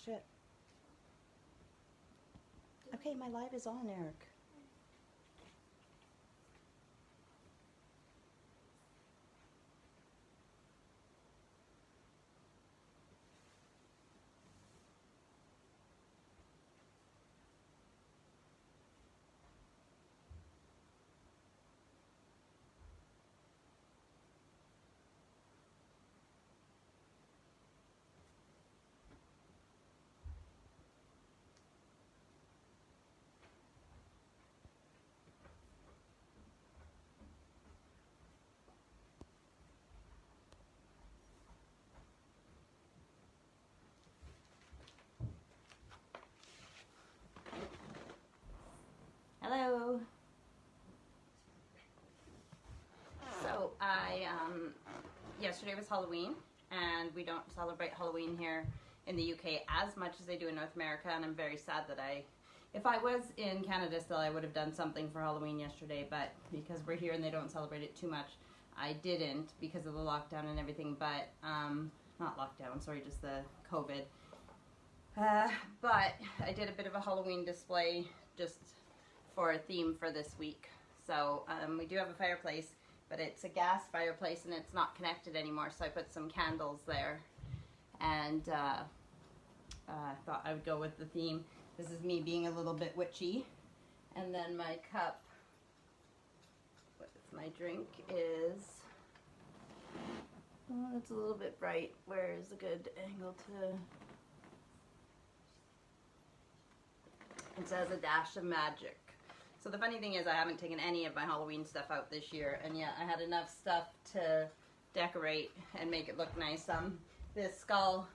shit. Okay, my live is on, Eric. Hello. So yesterday was Halloween, and we don't celebrate Halloween here in the UK as much as they do in North America, and I'm very sad that if I was in Canada still, I would have done something for Halloween yesterday, but because we're here and they don't celebrate it too much, I didn't because of the lockdown and everything, but, not lockdown, sorry, just the COVID. But I did a bit of a Halloween display just for a theme for this week. So we do have a fireplace, but it's a gas fireplace and it's not connected anymore, so I put some candles there, and thought I would go with the theme. This is me being a little bit witchy, and then my cup with my drink is, oh, it's a little bit bright. Where is a good angle to, it says a dash of magic. So the funny thing is I haven't taken any of my Halloween stuff out this year, and yet I had enough stuff to decorate and make it look nice. This skull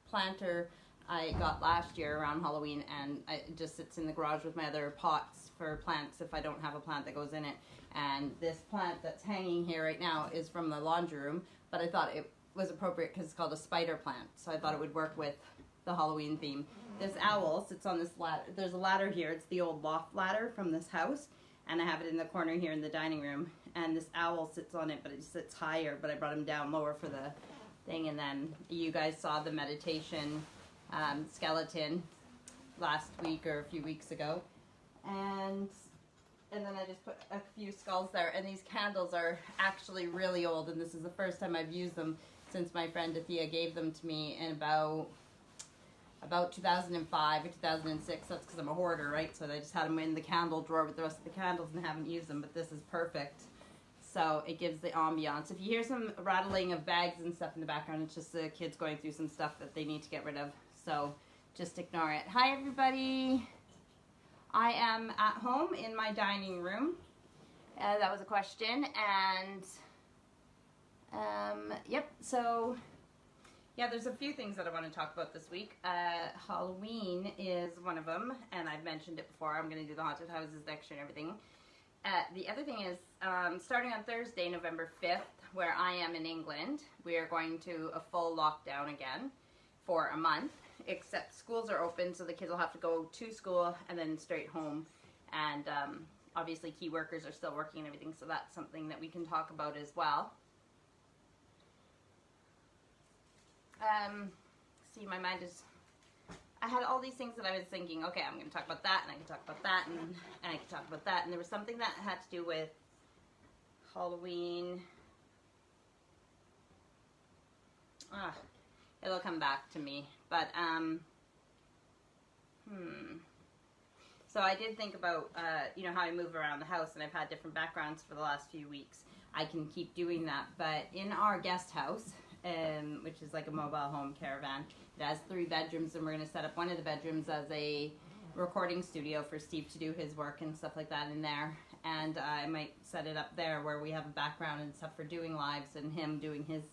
planter I got last year around Halloween, and it just sits in the garage with my other pots for plants if I don't have a plant that goes in it. And this plant that's hanging here right now is from the laundry room, but I thought it was appropriate because it's called a spider plant, so I thought it would work with the Halloween theme. This owl sits on this ladder. There's a ladder here. It's the old loft ladder from this house, and I have it in the corner here in the dining room, and this owl sits on it, but it sits higher, but I brought him down lower for the thing. And then you guys saw the meditation skeleton last week or a few weeks ago, and then I just put a few skulls there. And these candles are actually really old, and this is the first time I've used them since my friend Athea gave them to me in about 2005 or 2006. That's because I'm a hoarder, right? So I just had them in the candle drawer with the rest of the candles and haven't used them, but this is perfect. So it gives the ambiance. If you hear some rattling of bags and stuff in the background, it's just the kids going through some stuff that they need to get rid of. So just ignore it. Hi everybody. I am at home in my dining room. That was a question. And yep, so yeah, there's a few things that I want to talk about this week. Halloween is one of them, and I've mentioned it before. I'm going to do the haunted houses next year and everything. The other thing is, starting on Thursday, November 5th, where I am in England, we are going to a full lockdown again for a month, except schools are open, so the kids will have to go to school and then straight home. And obviously key workers are still working and everything, so that's something that we can talk about as well. See, my mind is, I had all these things that I was thinking, okay, I'm going to talk about that, and I can talk about that, and I can talk about that, and there was something that had to do with Halloween. It'll come back to me, but, so I did think about, you know, how I move around the house, and I've had different backgrounds for the last few weeks. I can keep doing that, but in our guest house, which is like a mobile home caravan, it has 3 bedrooms, and we're going to set up one of the bedrooms as a recording studio for Steve to do his work and stuff like that in there. And I might set it up there where we have a background and stuff for doing lives and him doing his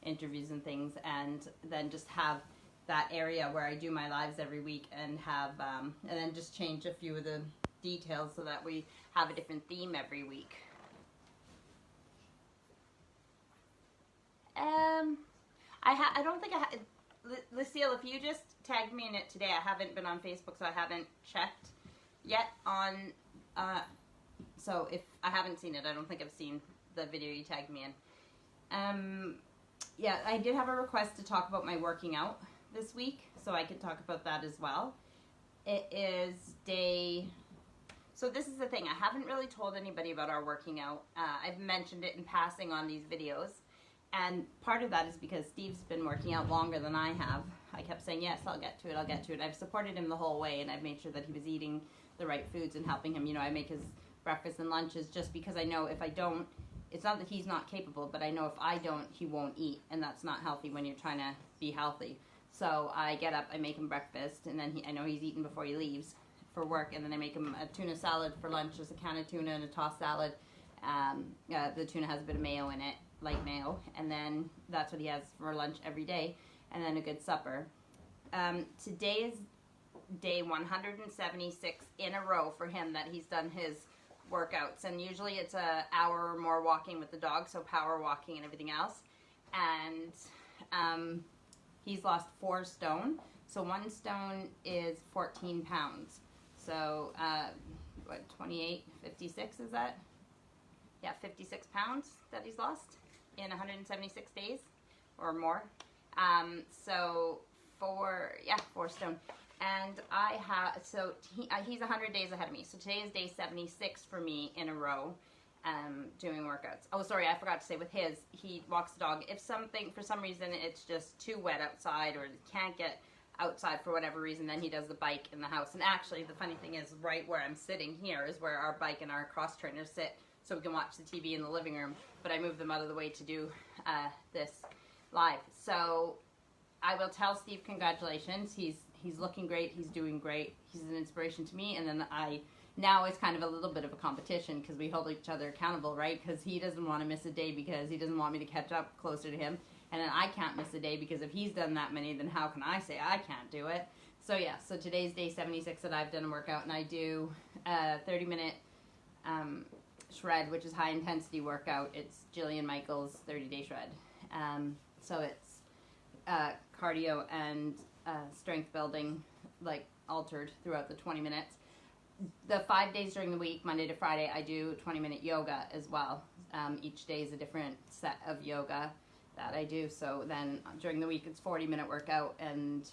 interviews and things, and then just have that area where I do my lives every week, and have and then just change a few of the details so that we have a different theme every week. I don't think Lucille, if you just tagged me in it today, I haven't been on Facebook, so I haven't checked yet on, so if I haven't seen it, I don't think I've seen the video you tagged me in. Yeah, I did have a request to talk about my working out this week, so I could talk about that as well. It is so this is the thing, I haven't really told anybody about our working out. I've mentioned it in passing on these videos, and part of that is because Steve's been working out longer than I have. I kept saying, yes, I'll get to it. I've supported him the whole way, and I've made sure that he was eating the right foods and helping him. You know, I make his breakfast and lunches just because I know if I don't, it's not that he's not capable, but I know if I don't, he won't eat, and that's not healthy when you're trying to be healthy. So I get up, I make him breakfast, and then I know he's eaten before he leaves for work, and then I make him a tuna salad for lunch. There's a can of tuna and a tossed salad. The tuna has a bit of mayo in it, light mayo, and then that's what he has for lunch every day, and then a good supper. Today is day 176 in a row for him that he's done his workouts, and usually it's an hour or more walking with the dog, so power walking and everything else, and he's lost 4 stone, so 1 stone is 14 pounds, so what, 28, 56 is that? Yeah, 56 pounds that he's lost in 176 days or more. So 4 stone. And I have, so he's 100 days ahead of me. So today is day 76 for me in a row, doing workouts. Oh, sorry, I forgot to say with his, he walks the dog. If something, for some reason, it's just too wet outside or can't get outside for whatever reason, then he does the bike in the house. And actually, the funny thing is, right where I'm sitting here is where our bike and our cross trainers sit, so we can watch the TV in the living room. But I moved them out of the way to do this live. So I will tell Steve congratulations. He's looking great. He's doing great. He's an inspiration to me. And then now it's kind of a little bit of a competition because we hold each other accountable, right? Because he doesn't want to miss a day because he doesn't want me to catch up closer to him. And then I can't miss a day because if he's done that many, then how can I say I can't do it? So yeah, so today's day 76 that I've done a workout, and I do a 30-minute shred, which is high intensity workout. It's Jillian Michaels' 30-day shred. So it's cardio and strength building, like altered throughout the 20 minutes. The 5 days during the week, Monday to Friday, I do 20-minute yoga as well. Each day is a different set of yoga that I do. So then during the week, it's 40-minute workout, and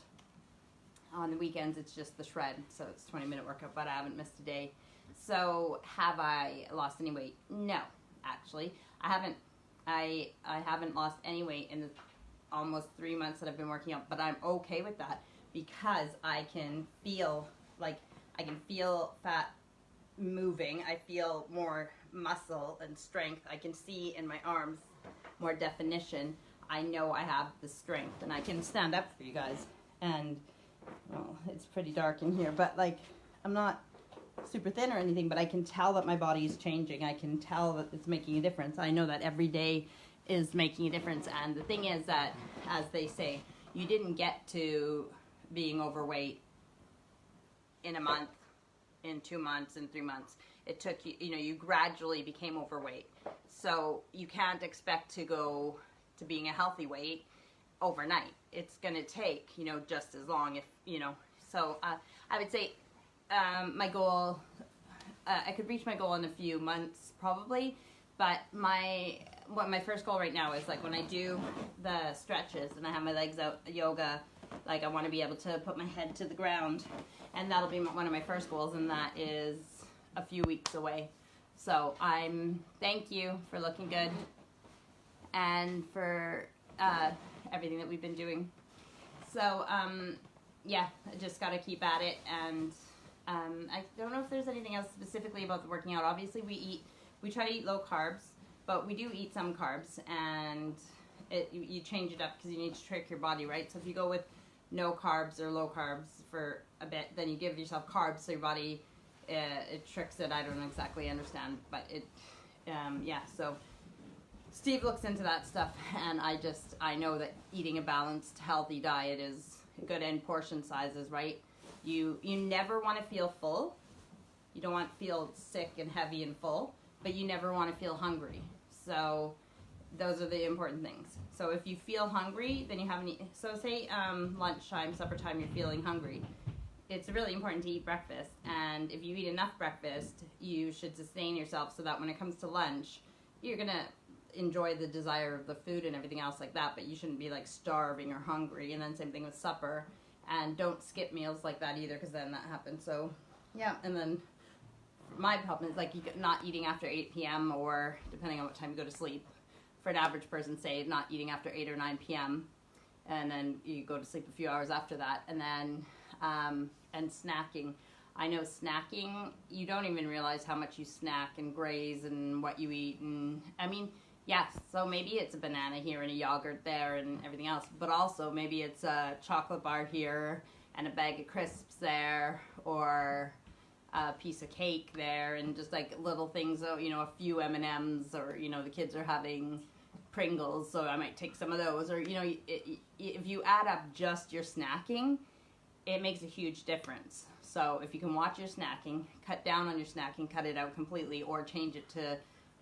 on the weekends, it's just the shred. So it's 20-minute workout, but I haven't missed a day. So have I lost any weight? No, actually, I haven't. I haven't lost any weight in the almost 3 months that I've been working out, but I'm okay with that because I can feel fat moving. I feel more muscle and strength. I can see in my arms more definition. I know I have the strength, and I can stand up for you guys. And well, it's pretty dark in here, but like I'm not super thin or anything, but I can tell that my body is changing. I can tell that it's making a difference. I know that every day is making a difference. And the thing is that, as they say, you didn't get to being overweight in a month, in 2 months, in 3 months. It took you, you gradually became overweight. So you can't expect to go to being a healthy weight overnight. It's going to take, just as long So I would say my goal, I could reach my goal in a few months probably, but my first goal right now is like when I do the stretches and I have my legs out, yoga, like I want to be able to put my head to the ground, and that'll be one of my first goals, and that is a few weeks away. So thank you for looking good and for everything that we've been doing. So yeah, I just got to keep at it, and I don't know if there's anything else specifically about the working out. Obviously we try to eat low carbs, but we do eat some carbs, and you change it up because you need to trick your body, right? So if you go with no carbs or low carbs for a bit, then you give yourself carbs, so your body, it tricks it. I don't exactly understand, but yeah, so Steve looks into that stuff, and I know that eating a balanced, healthy diet is good in portion sizes, right? You never want to feel full. You don't want to feel sick and heavy and full, but you never want to feel hungry. So those are the important things. So if you feel hungry, then you haven't eaten. So say lunchtime, supper time, you're feeling hungry. It's really important to eat breakfast, and if you eat enough breakfast, you should sustain yourself so that when it comes to lunch, you're going to enjoy the desire of the food and everything else like that, but you shouldn't be like starving or hungry. And then same thing with supper, And don't skip meals like that either, because then that happens. So, yeah. And then my problem is, like, you not eating after 8 p.m. or depending on what time you go to sleep. For an average person, say, not eating after 8 or 9 p.m. And then you go to sleep a few hours after that. And then, and snacking. I know snacking, you don't even realize how much you snack and graze and what you eat. And I mean, yes, so maybe it's a banana here and a yogurt there and everything else, but also maybe it's a chocolate bar here and a bag of crisps there, or a piece of cake there, and just like little things, you know, a few M&Ms, or, you know, the kids are having Pringles, so I might take some of those, or, you know, if you add up just your snacking, it makes a huge difference. So if you can watch your snacking, cut down on your snacking, cut it out completely, or change it to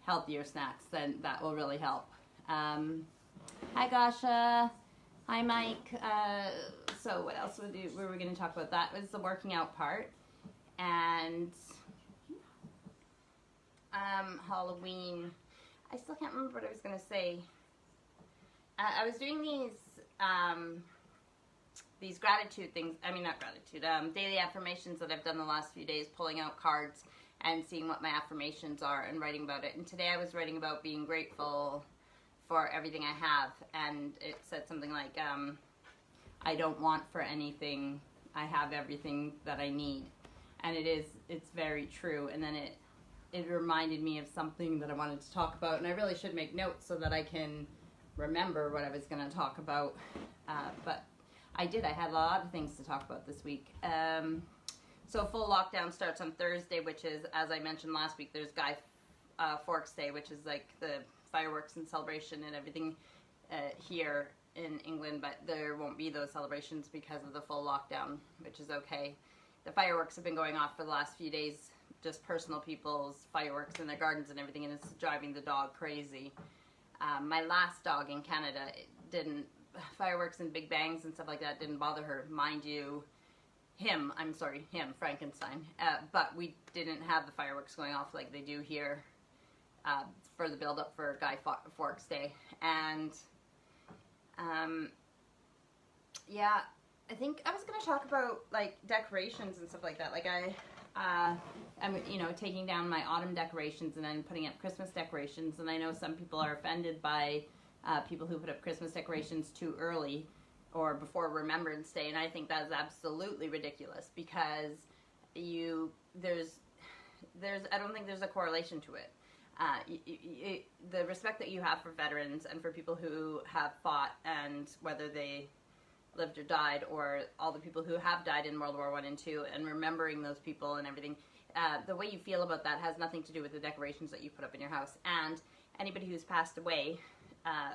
healthier snacks, then that will really help. Hi Gasha. Hi Mike. So what else were we going to talk about? That was the working out part. And Halloween. I still can't remember what I was going to say. I was doing these gratitude things. I mean, not gratitude. Daily affirmations that I've done the last few days, pulling out cards and seeing what my affirmations are and writing about it. And today I was writing about being grateful for everything I have. And it said something like, I don't want for anything. I have everything that I need. And it's very true. And then it reminded me of something that I wanted to talk about. And I really should make notes so that I can remember what I was going to talk about. But I did. I had a lot of things to talk about this week. So full lockdown starts on Thursday, which is, as I mentioned last week, there's Guy Fawkes Day, which is like the fireworks and celebration and everything here in England, but there won't be those celebrations because of the full lockdown, which is okay. The fireworks have been going off for the last few days, just personal people's fireworks in their gardens and everything, and it's driving the dog crazy. My last dog in Canada, fireworks and big bangs and stuff like that didn't bother her. Mind you, him, Frankenstein. But we didn't have the fireworks going off like they do here for the build-up for Guy Fawkes Day. And, yeah, I think I was going to talk about, like, decorations and stuff like that. Like, I'm, you know, taking down my autumn decorations and then putting up Christmas decorations. And I know some people are offended by people who put up Christmas decorations too early or before Remembrance Day, and I think that's absolutely ridiculous, because I don't think there's a correlation to it. The respect that you have for veterans and for people who have fought, and whether they lived or died, or all the people who have died in World War I and II, and remembering those people and everything, the way you feel about that has nothing to do with the decorations that you put up in your house. And anybody who's passed away,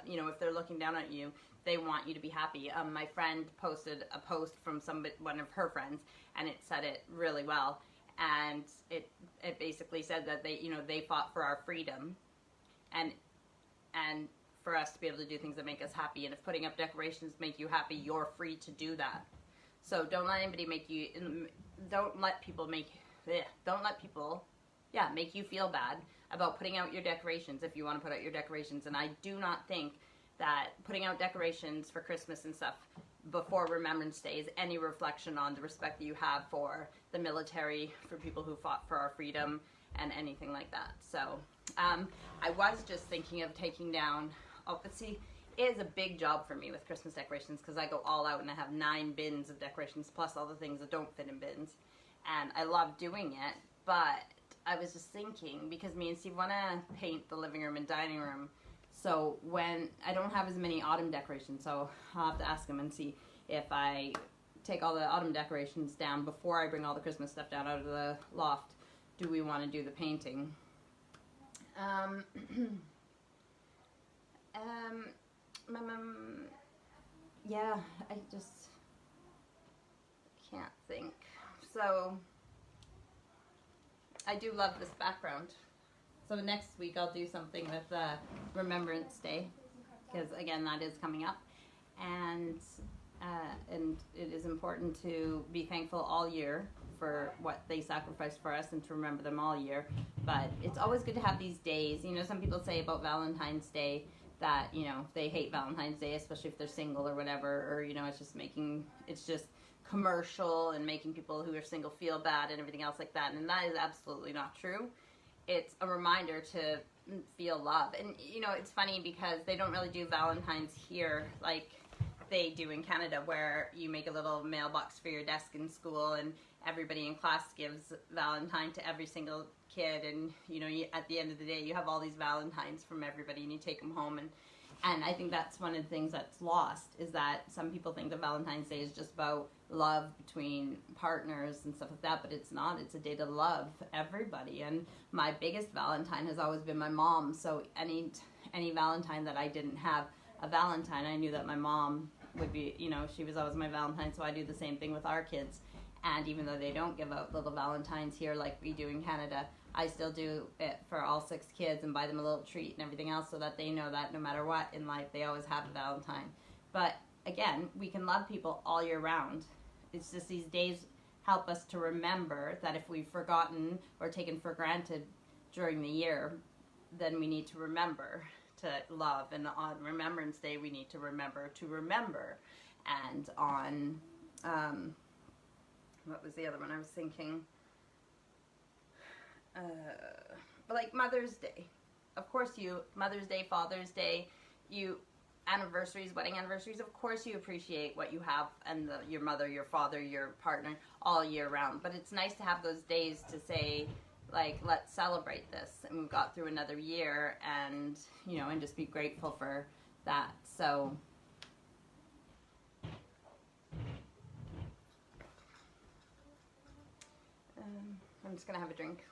you know, if they're looking down at you, they want you to be happy. My friend posted a post from one of her friends, and it said it really well. And it basically said that they fought for our freedom, and for us to be able to do things that make us happy. And if putting up decorations make you happy, you're free to do that. So don't let anybody make people make you feel bad about putting out your decorations if you want to put out your decorations. And I do not think that putting out decorations for Christmas and stuff before Remembrance Day is any reflection on the respect that you have for the military, for people who fought for our freedom, and anything like that. So I was just thinking of taking down, but see, it is a big job for me with Christmas decorations, because I go all out and I have 9 bins of decorations plus all the things that don't fit in bins, and I love doing it. But I was just thinking, because me and Steve want to paint the living room and dining room, so when I don't have as many autumn decorations, so I'll have to ask him and see if I take all the autumn decorations down before I bring all the Christmas stuff down out of the loft. Do we want to do the painting? Yeah, I just can't think. So I do love this background. So next week I'll do something with Remembrance Day, because again, that is coming up, and it is important to be thankful all year for what they sacrificed for us and to remember them all year. But it's always good to have these days. You know, some people say about Valentine's Day that, you know, they hate Valentine's Day, especially if they're single or whatever, or, you know, it's just commercial and making people who are single feel bad and everything else like that, and that is absolutely not true. It's a reminder to feel love. And you know, it's funny because they don't really do Valentine's here like they do in Canada, where you make a little mailbox for your desk in school and everybody in class gives Valentine to every single kid, and you know, at the end of the day you have all these Valentines from everybody and you take them home. And I think that's one of the things that's lost, is that some people think that Valentine's Day is just about love between partners and stuff like that, but it's not. It's a day to love everybody. And my biggest Valentine has always been my mom. So any Valentine that I didn't have a Valentine, I knew that my mom would be, you know, she was always my Valentine. So I do the same thing with our kids. And even though they don't give out little Valentines here like we do in Canada, I still do it for all 6 kids and buy them a little treat and everything else, so that they know that no matter what in life, they always have a Valentine. But again, we can love people all year round. It's just these days help us to remember that if we've forgotten or taken for granted during the year, then we need to remember to love. And on Remembrance Day, we need to remember. And on, what was the other one I was thinking? Like Mother's Day. Of course Mother's Day, Father's Day, anniversaries, wedding anniversaries, of course you appreciate what you have and your mother, your father, your partner all year round. But it's nice to have those days to say, like, let's celebrate this. And we've got through another year, and, you know, and just be grateful for that. So I'm just going to have a drink.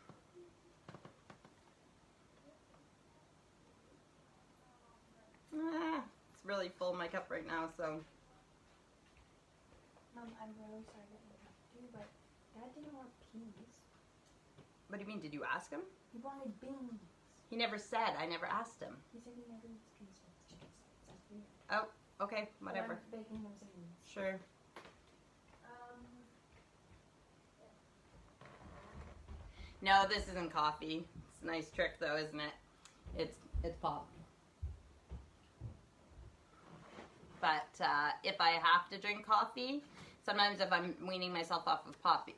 It's really full my cup right now, so. Mom, I'm really sorry to interrupt you, but Dad didn't want peas. What do you mean? Did you ask him? He wanted beans. He never said. I never asked him. He said he never eats peas with chicken sticks. That's weird. Oh, okay, whatever. But I'm baking him some beans. Sure. No, this isn't coffee. It's a nice trick, though, isn't it? It's pop. But if I have to drink coffee, sometimes if I'm weaning myself off of pop,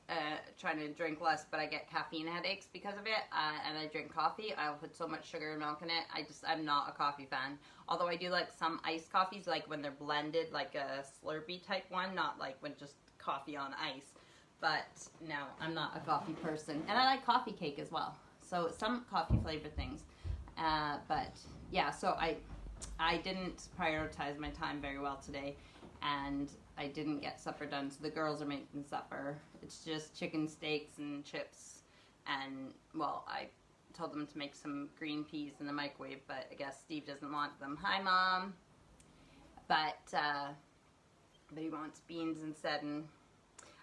trying to drink less, but I get caffeine headaches because of it, and I drink coffee, I'll put so much sugar and milk in it. I'm not a coffee fan. Although I do like some iced coffees, like when they're blended, like a Slurpee type one, not like when just coffee on ice. But no, I'm not a coffee person. And I like coffee cake as well. So some coffee flavored things. But yeah, so I didn't prioritize my time very well today, and I didn't get supper done, so the girls are making supper. It's just chicken steaks and chips, and, well, I told them to make some green peas in the microwave, but I guess Steve doesn't want them. Hi, Mom! But he wants beans instead, and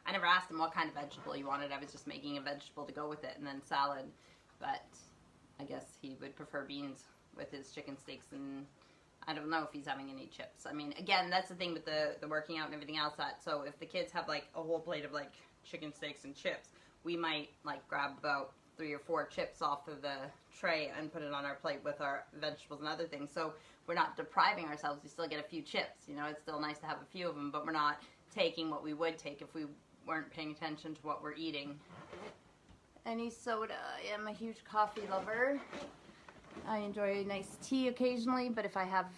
I never asked him what kind of vegetable he wanted. I was just making a vegetable to go with it, and then salad, but I guess he would prefer beans with his chicken steaks, and I don't know if he's having any chips. I mean, again, that's the thing with the working out and everything else. So if the kids have like a whole plate of like chicken steaks and chips, we might like grab about 3 or 4 chips off of the tray and put it on our plate with our vegetables and other things. So we're not depriving ourselves. We still get a few chips. You know, it's still nice to have a few of them, but we're not taking what we would take if we weren't paying attention to what we're eating. Any soda. I am a huge coffee lover. I enjoy a nice tea occasionally, but if I have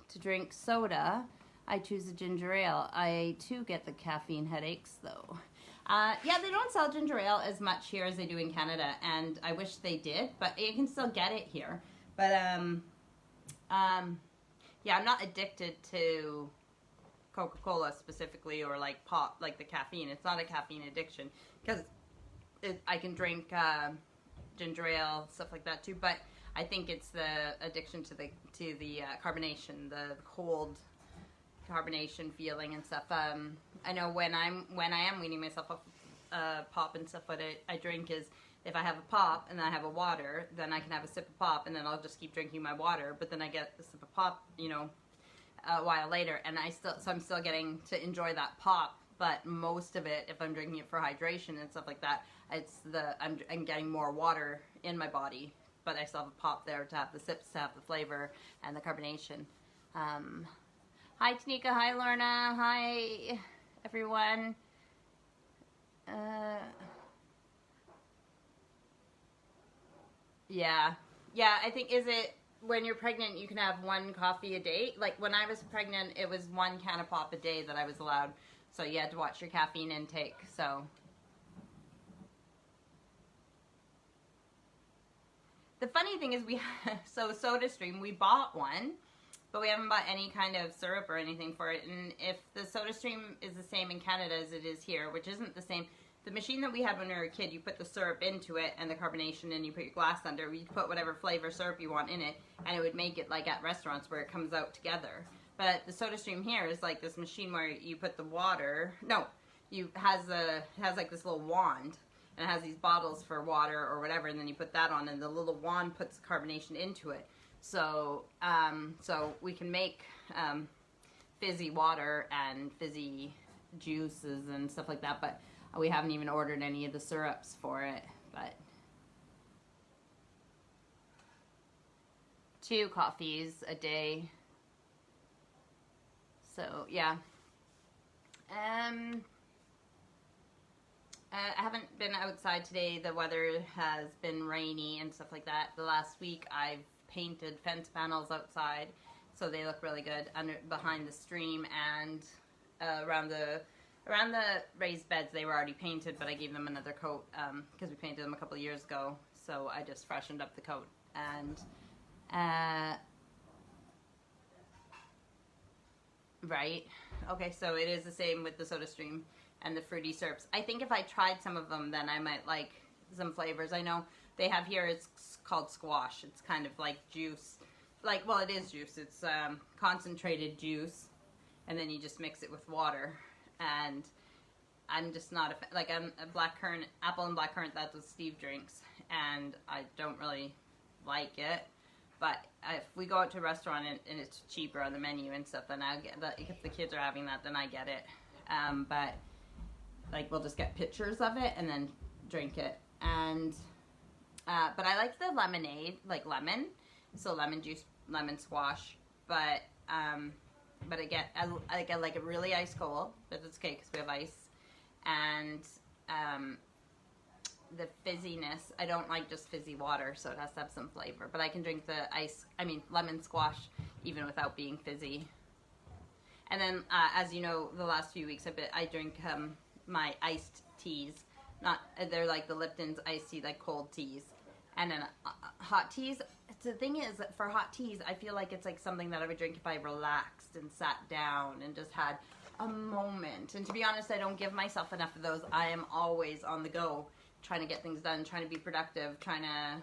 to drink soda, I choose a ginger ale. I, too, get the caffeine headaches, though. Yeah, they don't sell ginger ale as much here as they do in Canada, and I wish they did, but you can still get it here. But, yeah, I'm not addicted to Coca-Cola specifically, or like pop, like the caffeine. It's not a caffeine addiction, because I can drink ginger ale, stuff like that, too, but I think it's the addiction to the carbonation, the cold carbonation feeling and stuff. I know when I am weaning myself off pop and stuff, what I drink is, if I have a pop and then I have a water, then I can have a sip of pop, and then I'll just keep drinking my water. But then I get a sip of pop, you know, a while later, and I'm still getting to enjoy that pop. But most of it, if I'm drinking it for hydration and stuff like that, I'm getting more water in my body. But I still have a pop there to have the sips, to have the flavor and the carbonation. Hi, Tanika. Hi, Lorna. Hi, everyone. Yeah. Yeah, I think, is it when you're pregnant you can have one coffee a day? Like when I was pregnant, it was one can of pop a day that I was allowed. So you had to watch your caffeine intake. So the funny thing is so SodaStream, we bought one, but we haven't bought any kind of syrup or anything for it. And if the SodaStream is the same in Canada as it is here, which isn't the same, the machine that we had when we were a kid, you put the syrup into it and the carbonation, and you put your glass under. You put whatever flavor syrup you want in it, and it would make it like at restaurants where it comes out together. But the SodaStream here is like this machine where you put the water. No, it has like this little wand, and it has these bottles for water or whatever, and then you put that on, and the little wand puts carbonation into it. So so we can make fizzy water and fizzy juices and stuff like that, but we haven't even ordered any of the syrups for it. But 2 coffees a day. So yeah. I haven't been outside today. The weather has been rainy and stuff like that. The last week I've painted fence panels outside, so they look really good behind the stream, and around the raised beds they were already painted, but I gave them another coat because we painted them a couple of years ago. So I just freshened up the coat. And right, okay, so it is the same with the SodaStream and the fruity syrups. I think if I tried some of them, then I might like some flavors. I know they have here, it's called squash. It's kind of like juice. Like, well, it is juice. It's concentrated juice, and then you just mix it with water. And I'm just not I'm a blackcurrant, apple and blackcurrant, that's what Steve drinks, and I don't really like it. But if we go out to a restaurant and it's cheaper on the menu and stuff, then I'll get that. If the kids are having that, then I get it. But like we'll just get pictures of it and then drink it. And but I like the lemonade, like lemon, so lemon juice, lemon squash. But I like it really ice cold, but it's okay because we have ice. And the fizziness, I don't like just fizzy water, so it has to have some flavor. But I can drink the lemon squash even without being fizzy. And then, as you know, the last few weeks I drink my iced teas. They're like the Lipton's iced tea, like cold teas. And then hot teas. The thing is, for hot teas, I feel like it's like something that I would drink if I relaxed and sat down and just had a moment. And to be honest, I don't give myself enough of those. I am always on the go, trying to get things done, trying to be productive, trying to,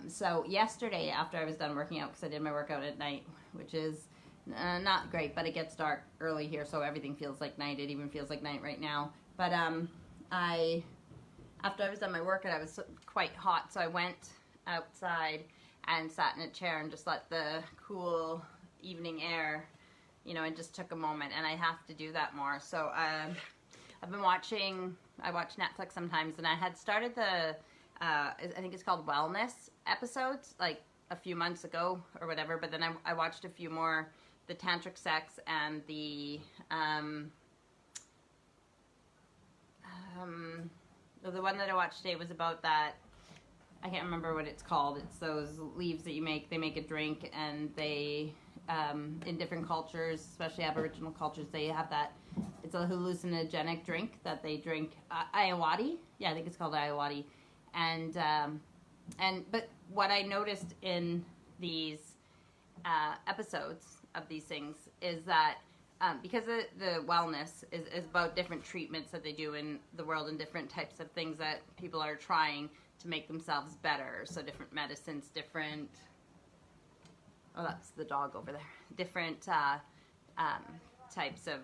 so yesterday after I was done working out, because I did my workout at night, which is not great, but it gets dark early here, so everything feels like night. It even feels like night right now. But after I was done my workout, I was quite hot, so I went outside and sat in a chair and just let the cool evening air, and just took a moment. And I have to do that more. So I've been I watch Netflix sometimes, and I had started I think it's called Wellness episodes, like a few months ago or whatever, but then I watched a few more, the tantric sex and the one that I watched today was about that. I can't remember what it's called. It's those leaves that they make a drink, and they, in different cultures, especially Aboriginal cultures, they have that. It's a hallucinogenic drink that they drink. Ayahuasca? Yeah, I think it's called ayahuasca. But what I noticed in these episodes of these things is that because the wellness is about different treatments that they do in the world and different types of things that people are trying to make themselves better. So different medicines, different... Oh, that's the dog over there. Different types of...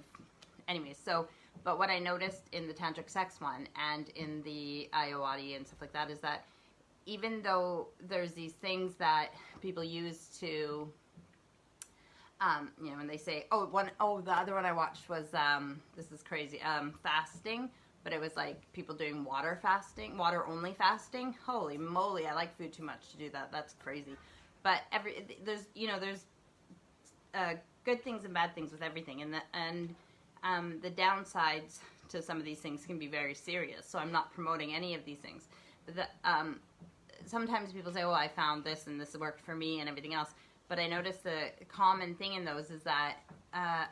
Anyways, so... But what I noticed in the tantric sex one and in the ayahuasca and stuff like that is that even though there's these things that people use to... when they say, the other one I watched was, this is crazy, fasting, but it was like people doing water only fasting. Holy moly, I like food too much to do that. That's crazy. But there's good things and bad things with everything, and the downsides to some of these things can be very serious. So I'm not promoting any of these things. But sometimes people say, oh, I found this and this worked for me and everything else. But I noticed the common thing in those is that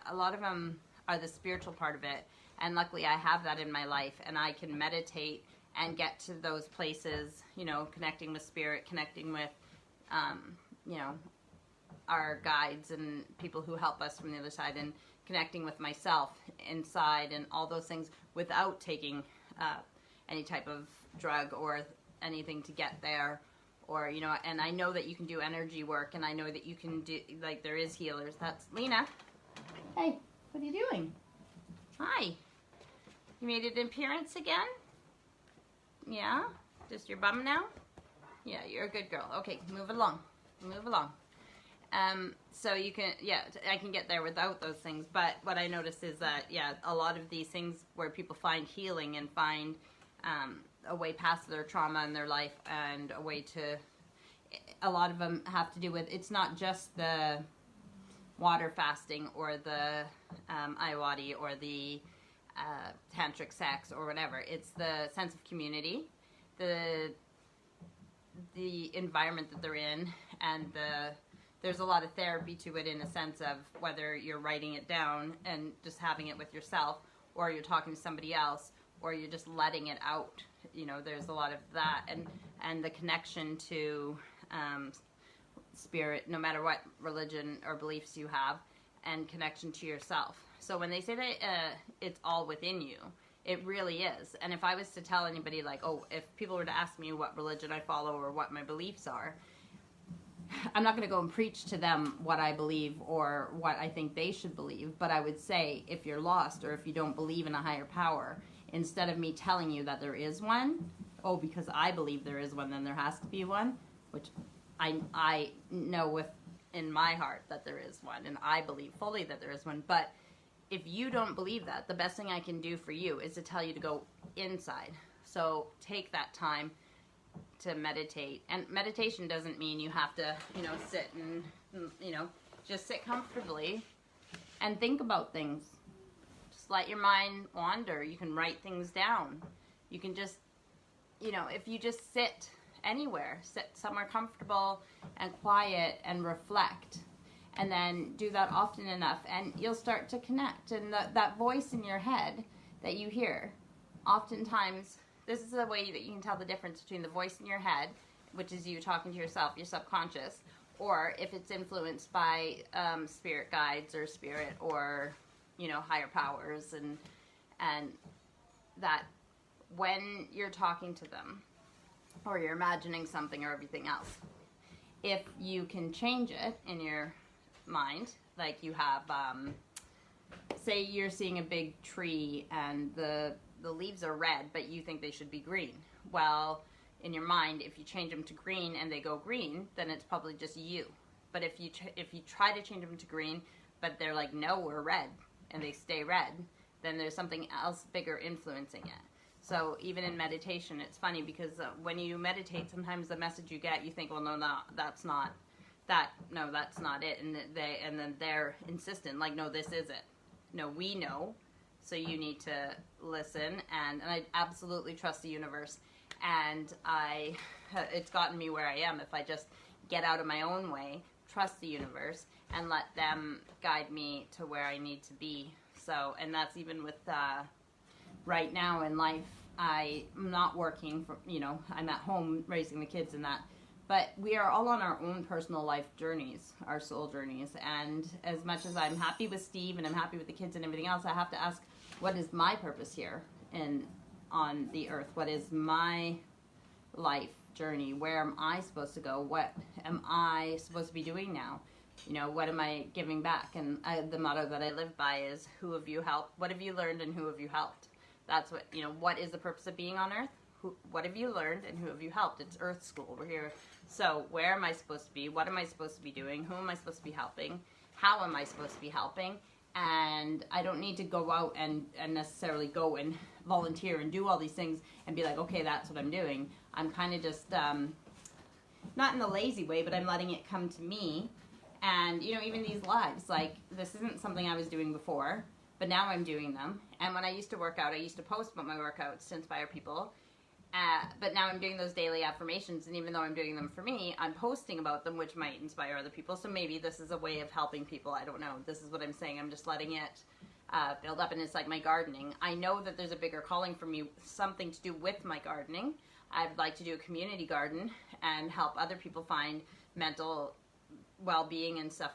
a lot of them are the spiritual part of it. And luckily I have that in my life, and I can meditate and get to those places, you know, connecting with spirit, connecting with, you know, our guides and people who help us from the other side, and connecting with myself inside and all those things without taking any type of drug or anything to get there. Or, you know, and I know that you can do energy work, and I know that you can do, like, there is healers. That's Lena. Hey, what are you doing? Hi. You made an appearance again? Yeah? Just your bum now? Yeah, you're a good girl. Okay, move along. Move along. So you can, yeah, I can get there without those things. But what I noticed is that, yeah, a lot of these things where people find healing and find a way past their trauma in their life, and a way to, a lot of them have to do with, it's not just the water fasting or the ayawadi or the tantric sex or whatever. It's the sense of community, the environment that they're in, and there's a lot of therapy to it, in a sense of whether you're writing it down and just having it with yourself, or you're talking to somebody else, or you're just letting it out. You know, there's a lot of that, and the connection to spirit, no matter what religion or beliefs you have, and connection to yourself. So when they say that it's all within you, it really is. And if I was to tell anybody, like, oh, if people were to ask me what religion I follow or what my beliefs are, I'm not going to go and preach to them what I believe or what I think they should believe, but I would say, if you're lost or if you don't believe in a higher power, instead of me telling you that there is one, oh, because I believe there is one, then there has to be one, which I know within my heart that there is one, and I believe fully that there is one. But if you don't believe that, the best thing I can do for you is to tell you to go inside. So take that time to meditate. And meditation doesn't mean you have to, you know, sit and, you know, just sit comfortably and think about things. Just let your mind wander. You can write things down. You can just, you know, if you just sit anywhere, sit somewhere comfortable and quiet and reflect, and then do that often enough, and you'll start to connect. And that voice in your head that you hear, oftentimes, this is the way that you can tell the difference between the voice in your head, which is you talking to yourself, your subconscious, or if it's influenced by spirit guides or spirit, or, you know, higher powers, and that when you're talking to them, or you're imagining something or everything else, if you can change it in your mind, like you have, say you're seeing a big tree and the leaves are red, but you think they should be green. Well, in your mind, if you change them to green and they go green, then it's probably just you. But if you try to change them to green, but they're like, no, we're red, and they stay red, then there's something else bigger influencing it. So even in meditation, it's funny because when you meditate, sometimes the message you get, you think, well, no, that's not it, and then they're insistent, like, no, this is it. No, we know. So you need to listen, and I absolutely trust the universe, and it's gotten me where I am. If I just get out of my own way, trust the universe, and let them guide me to where I need to be. So, and that's even with right now in life. I'm not working, I'm at home raising the kids and that. But we are all on our own personal life journeys, our soul journeys. And as much as I'm happy with Steve and I'm happy with the kids and everything else, I have to ask, what is my purpose here on the earth? What is my life journey? Where am I supposed to go? What am I supposed to be doing now? You know, what am I giving back? And the motto that I live by is, who have you helped? What have you learned and who have you helped? That's what, what is the purpose of being on earth? What have you learned and who have you helped? It's Earth School. We're here. So where am I supposed to be? What am I supposed to be doing? Who am I supposed to be helping? How am I supposed to be helping? And I don't need to go out and necessarily go and volunteer and do all these things and be like, okay, that's what I'm doing. I'm kind of just, not in a lazy way, but I'm letting it come to me. And, even these lives, like, this isn't something I was doing before. but now I'm doing them. And when I used to work out, I used to post about my workouts to inspire people. But now I'm doing those daily affirmations, and even though I'm doing them for me, I'm posting about them, which might inspire other people. So maybe this is a way of helping people. I don't know. This is what I'm saying. I'm just letting it build up, and it's like my gardening. I know that there's a bigger calling for me, something to do with my gardening. I'd like to do a community garden and help other people find mental well-being and stuff,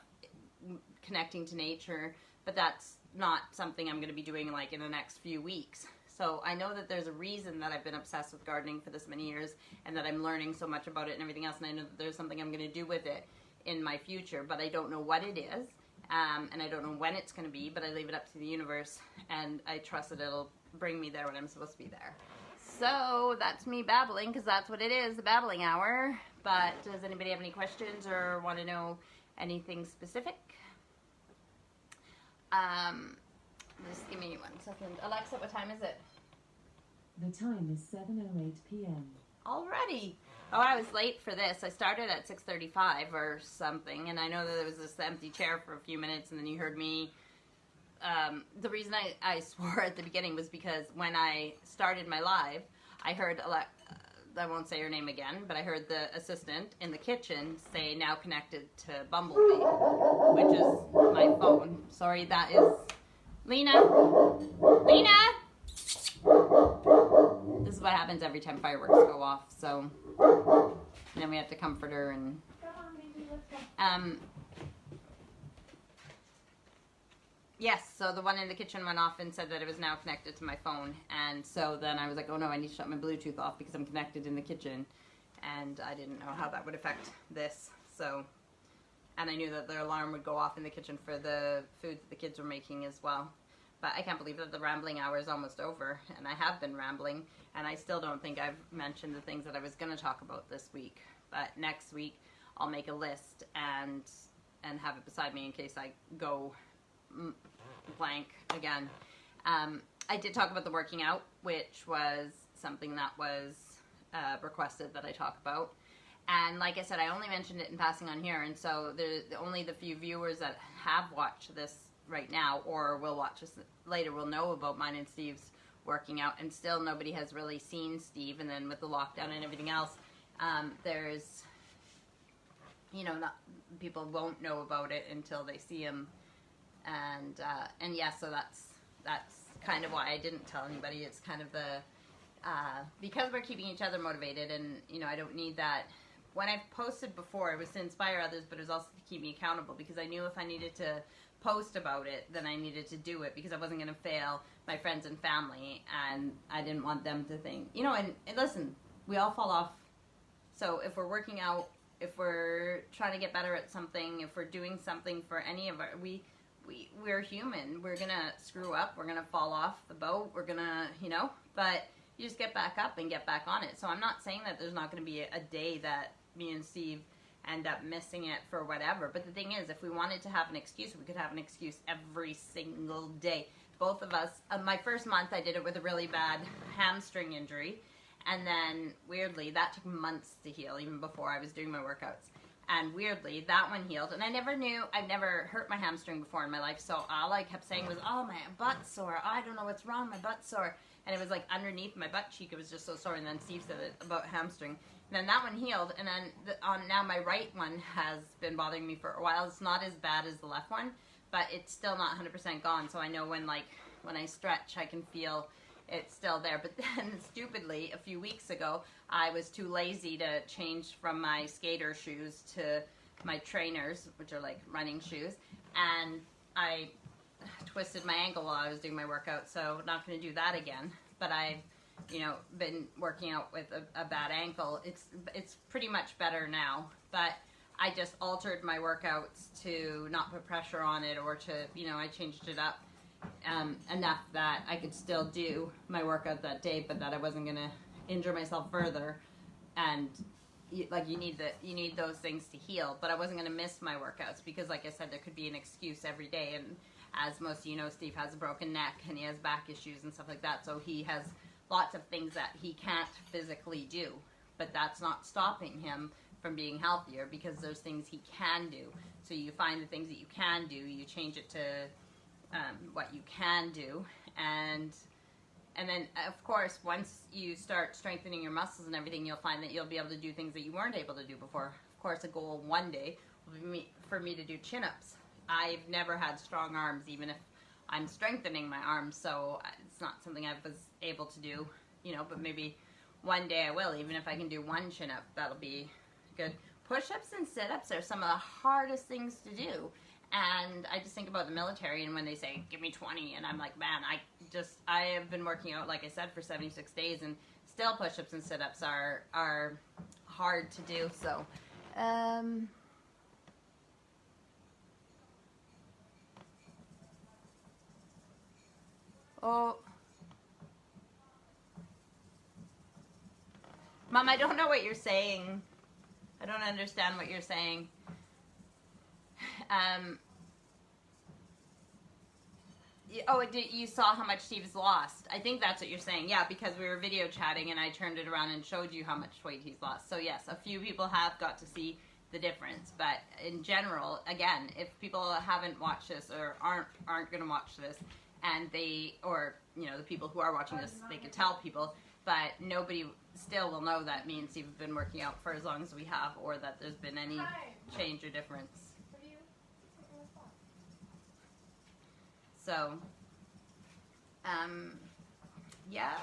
connecting to nature. But that's not something I'm going to be doing like in the next few weeks. So I know that there's a reason that I've been obsessed with gardening for this many years, and that I'm learning so much about it and everything else, and I know that there's something I'm going to do with it in my future, but I don't know what it is, and I don't know when it's going to be, but I leave it up to the universe, and I trust that it'll bring me there when I'm supposed to be there. So that's me babbling, because that's what it is, the babbling hour. But does anybody have any questions or want to know anything specific? Just give me 1 second. Alexa, what time is it? The time is 7:08 p.m. Already. Oh, I was late for this. I started at 6:35 or something, and I know that there was this empty chair for a few minutes, and then you heard me. The reason I swore at the beginning was because when I started my live, I heard I won't say her name again, but I heard the assistant in the kitchen say, "Now connected to Bumblebee," which is my phone. Sorry, that is Lena. Lena! This is what happens every time fireworks go off, so then we have to comfort her and Come on, baby, let's go. Yes, so the one in the kitchen went off and said that it was now connected to my phone, and so then I was like, oh no, I need to shut my Bluetooth off because I'm connected in the kitchen, and I didn't know how that would affect this, so, and I knew that the alarm would go off in the kitchen for the food that the kids were making as well. But I can't believe that the rambling hour is almost over, and I have been rambling, and I still don't think I've mentioned the things that I was going to talk about this week. But next week, I'll make a list and have it beside me in case I go blank again. I did talk about the working out, which was something that was requested that I talk about. And like I said, I only mentioned it in passing on here, and so only the few viewers that have watched this right now or will watch this later will know about mine and Steve's working out, and still nobody has really seen Steve. And then with the lockdown and everything else, there's, you know, people won't know about it until they see him, and yeah, so that's kind of why I didn't tell anybody. It's kind of the because we're keeping each other motivated, and you know, I don't need that. When I've posted before, it was to inspire others, but it was also to keep me accountable, because I knew if I needed to post about it, then I needed to do it, because I wasn't going to fail my friends and family, and I didn't want them to think, you know, and listen, we all fall off. So if we're working out, if we're trying to get better at something, if we're doing something for any of our, we're human. We're going to screw up. We're going to fall off the boat. We're going to, you know, but you just get back up and get back on it. So I'm not saying that there's not going to be a day that me and Steve end up missing it for whatever. But the thing is, if we wanted to have an excuse, we could have an excuse every single day. Both of us, my first month I did it with a really bad hamstring injury. And then weirdly, that took months to heal, even before I was doing my workouts. And weirdly, that one healed. And I never knew, I've never hurt my hamstring before in my life. So all I kept saying was, oh, my butt's sore. I don't know what's wrong, my butt's sore. And it was like underneath my butt cheek, it was just so sore. And then Steve said it about hamstring. And then that one healed. And then now my right one has been bothering me for a while. It's not as bad as the left one, but it's still not 100% gone. So I know when I stretch, I can feel it's still there. But then, stupidly, a few weeks ago, I was too lazy to change from my skater shoes to my trainers, which are like running shoes. And I twisted my ankle while I was doing my workout, so not going to do that again. But I've, you know, been working out with a bad ankle. It's pretty much better now, but I just altered my workouts to not put pressure on it, or to, you know, I changed it up enough that I could still do my workout that day, but that I wasn't going to injure myself further. And you need those things to heal, but I wasn't going to miss my workouts, because like I said, there could be an excuse every day. And as most of you know, Steve has a broken neck and he has back issues and stuff like that, so he has lots of things that he can't physically do, but that's not stopping him from being healthier, because there's things he can do. So you find the things that you can do, you change it to what you can do, and then of course once you start strengthening your muscles and everything, you'll find that you'll be able to do things that you weren't able to do before. Of course, a goal one day will be for me to do chin-ups. I've never had strong arms, even if I'm strengthening my arms, so it's not something I was able to do, but maybe one day I will. Even if I can do one chin-up, that'll be good. Push-ups and sit-ups are some of the hardest things to do. And I just think about the military, and when they say, give me 20, and I'm like, man, I have been working out, like I said, for 76 days, and still push-ups and sit-ups are hard to do, so, oh, Mom, I don't know what you're saying. I don't understand what you're saying. You saw how much Steve's lost. I think that's what you're saying. Yeah, because we were video chatting and I turned it around and showed you how much weight he's lost. So yes, a few people have got to see the difference. But in general, again, if people haven't watched this or aren't going to watch this, and the people who are watching this, they can tell people, but nobody still will know that me and Steve have been working out for as long as we have, or that there's been any change or difference. So, yeah.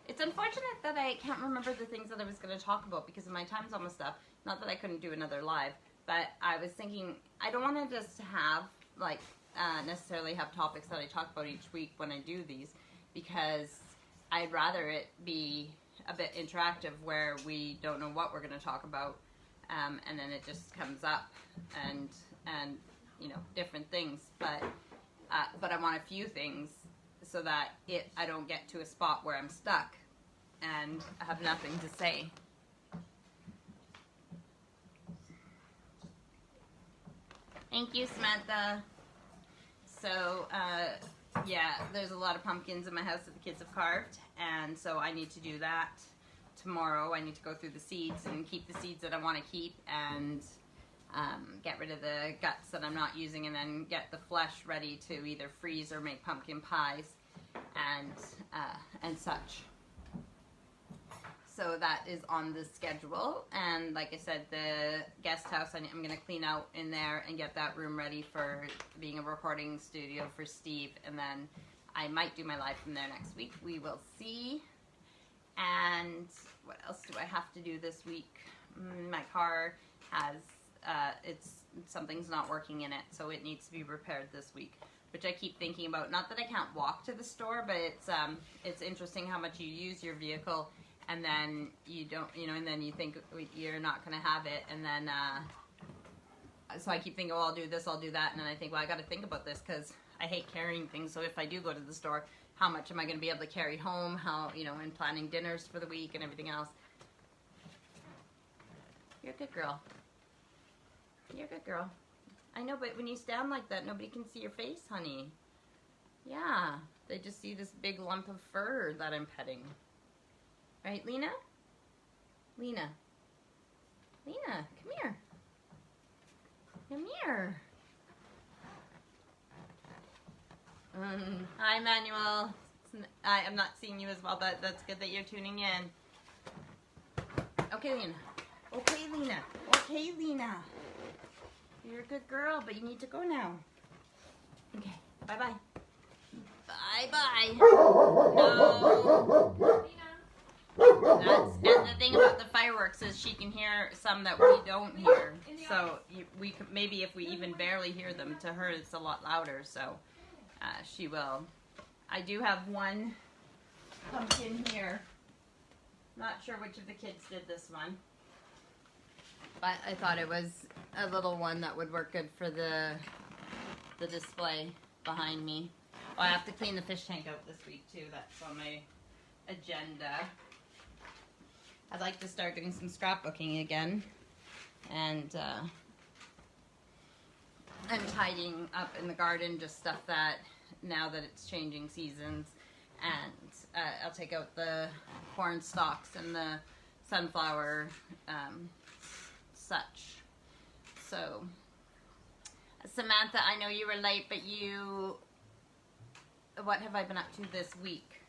It's unfortunate that I can't remember the things that I was going to talk about because my time's almost up. Not that I couldn't do another live, but I was thinking I don't want to just have, necessarily have topics that I talk about each week when I do these, because I'd rather it be a bit interactive where we don't know what we're going to talk about, and then it just comes up and different things, but I want a few things so that I don't get to a spot where I'm stuck and I have nothing to say. Thank you, Samantha. So, yeah, there's a lot of pumpkins in my house that the kids have carved, and so I need to do that tomorrow. I need to go through the seeds and keep the seeds that I want to keep, and get rid of the guts that I'm not using, and then get the flesh ready to either freeze or make pumpkin pies and such. So that is on the schedule, and like I said, the guest house, I'm going to clean out in there and get that room ready for being a recording studio for Steve, and then I might do my live from there next week. We will see. And what else do I have to do this week? My car has something's not working in it, so it needs to be repaired this week, which I keep thinking about. Not that I can't walk to the store, but it's interesting how much you use your vehicle, and then you don't, and then you think you're not going to have it, and then so I keep thinking, oh, I'll do this, I'll do that, and then I think, well, I got to think about this because I hate carrying things. So if I do go to the store, how much am I going to be able to carry home? How, and planning dinners for the week and everything else. You're a good girl. You're a good girl. I know, but when you stand like that, nobody can see your face, honey. Yeah, they just see this big lump of fur that I'm petting. Right, Lena? Lena. Lena, come here. Come here. Hi, Manuel. I'm not seeing you as well, but that's good that you're tuning in. Okay, Lena. Okay, Lena. Okay, Lena. You're a good girl, but you need to go now. Okay, bye-bye. Bye-bye. No. And the thing about the fireworks is she can hear some that we don't hear. So we could, maybe if we even barely hear them, to her it's a lot louder, so she will. I do have one pumpkin here. Not sure which of the kids did this one, but I thought it was a little one that would work good for the display behind me. Oh, I have to clean the fish tank out this week too. That's on my agenda. I'd like to start doing some scrapbooking again, and I'm tidying up in the garden, just stuff that now that it's changing seasons, and I'll take out the corn stalks and the sunflower such. So Samantha, I know you were late, but what have I been up to this week?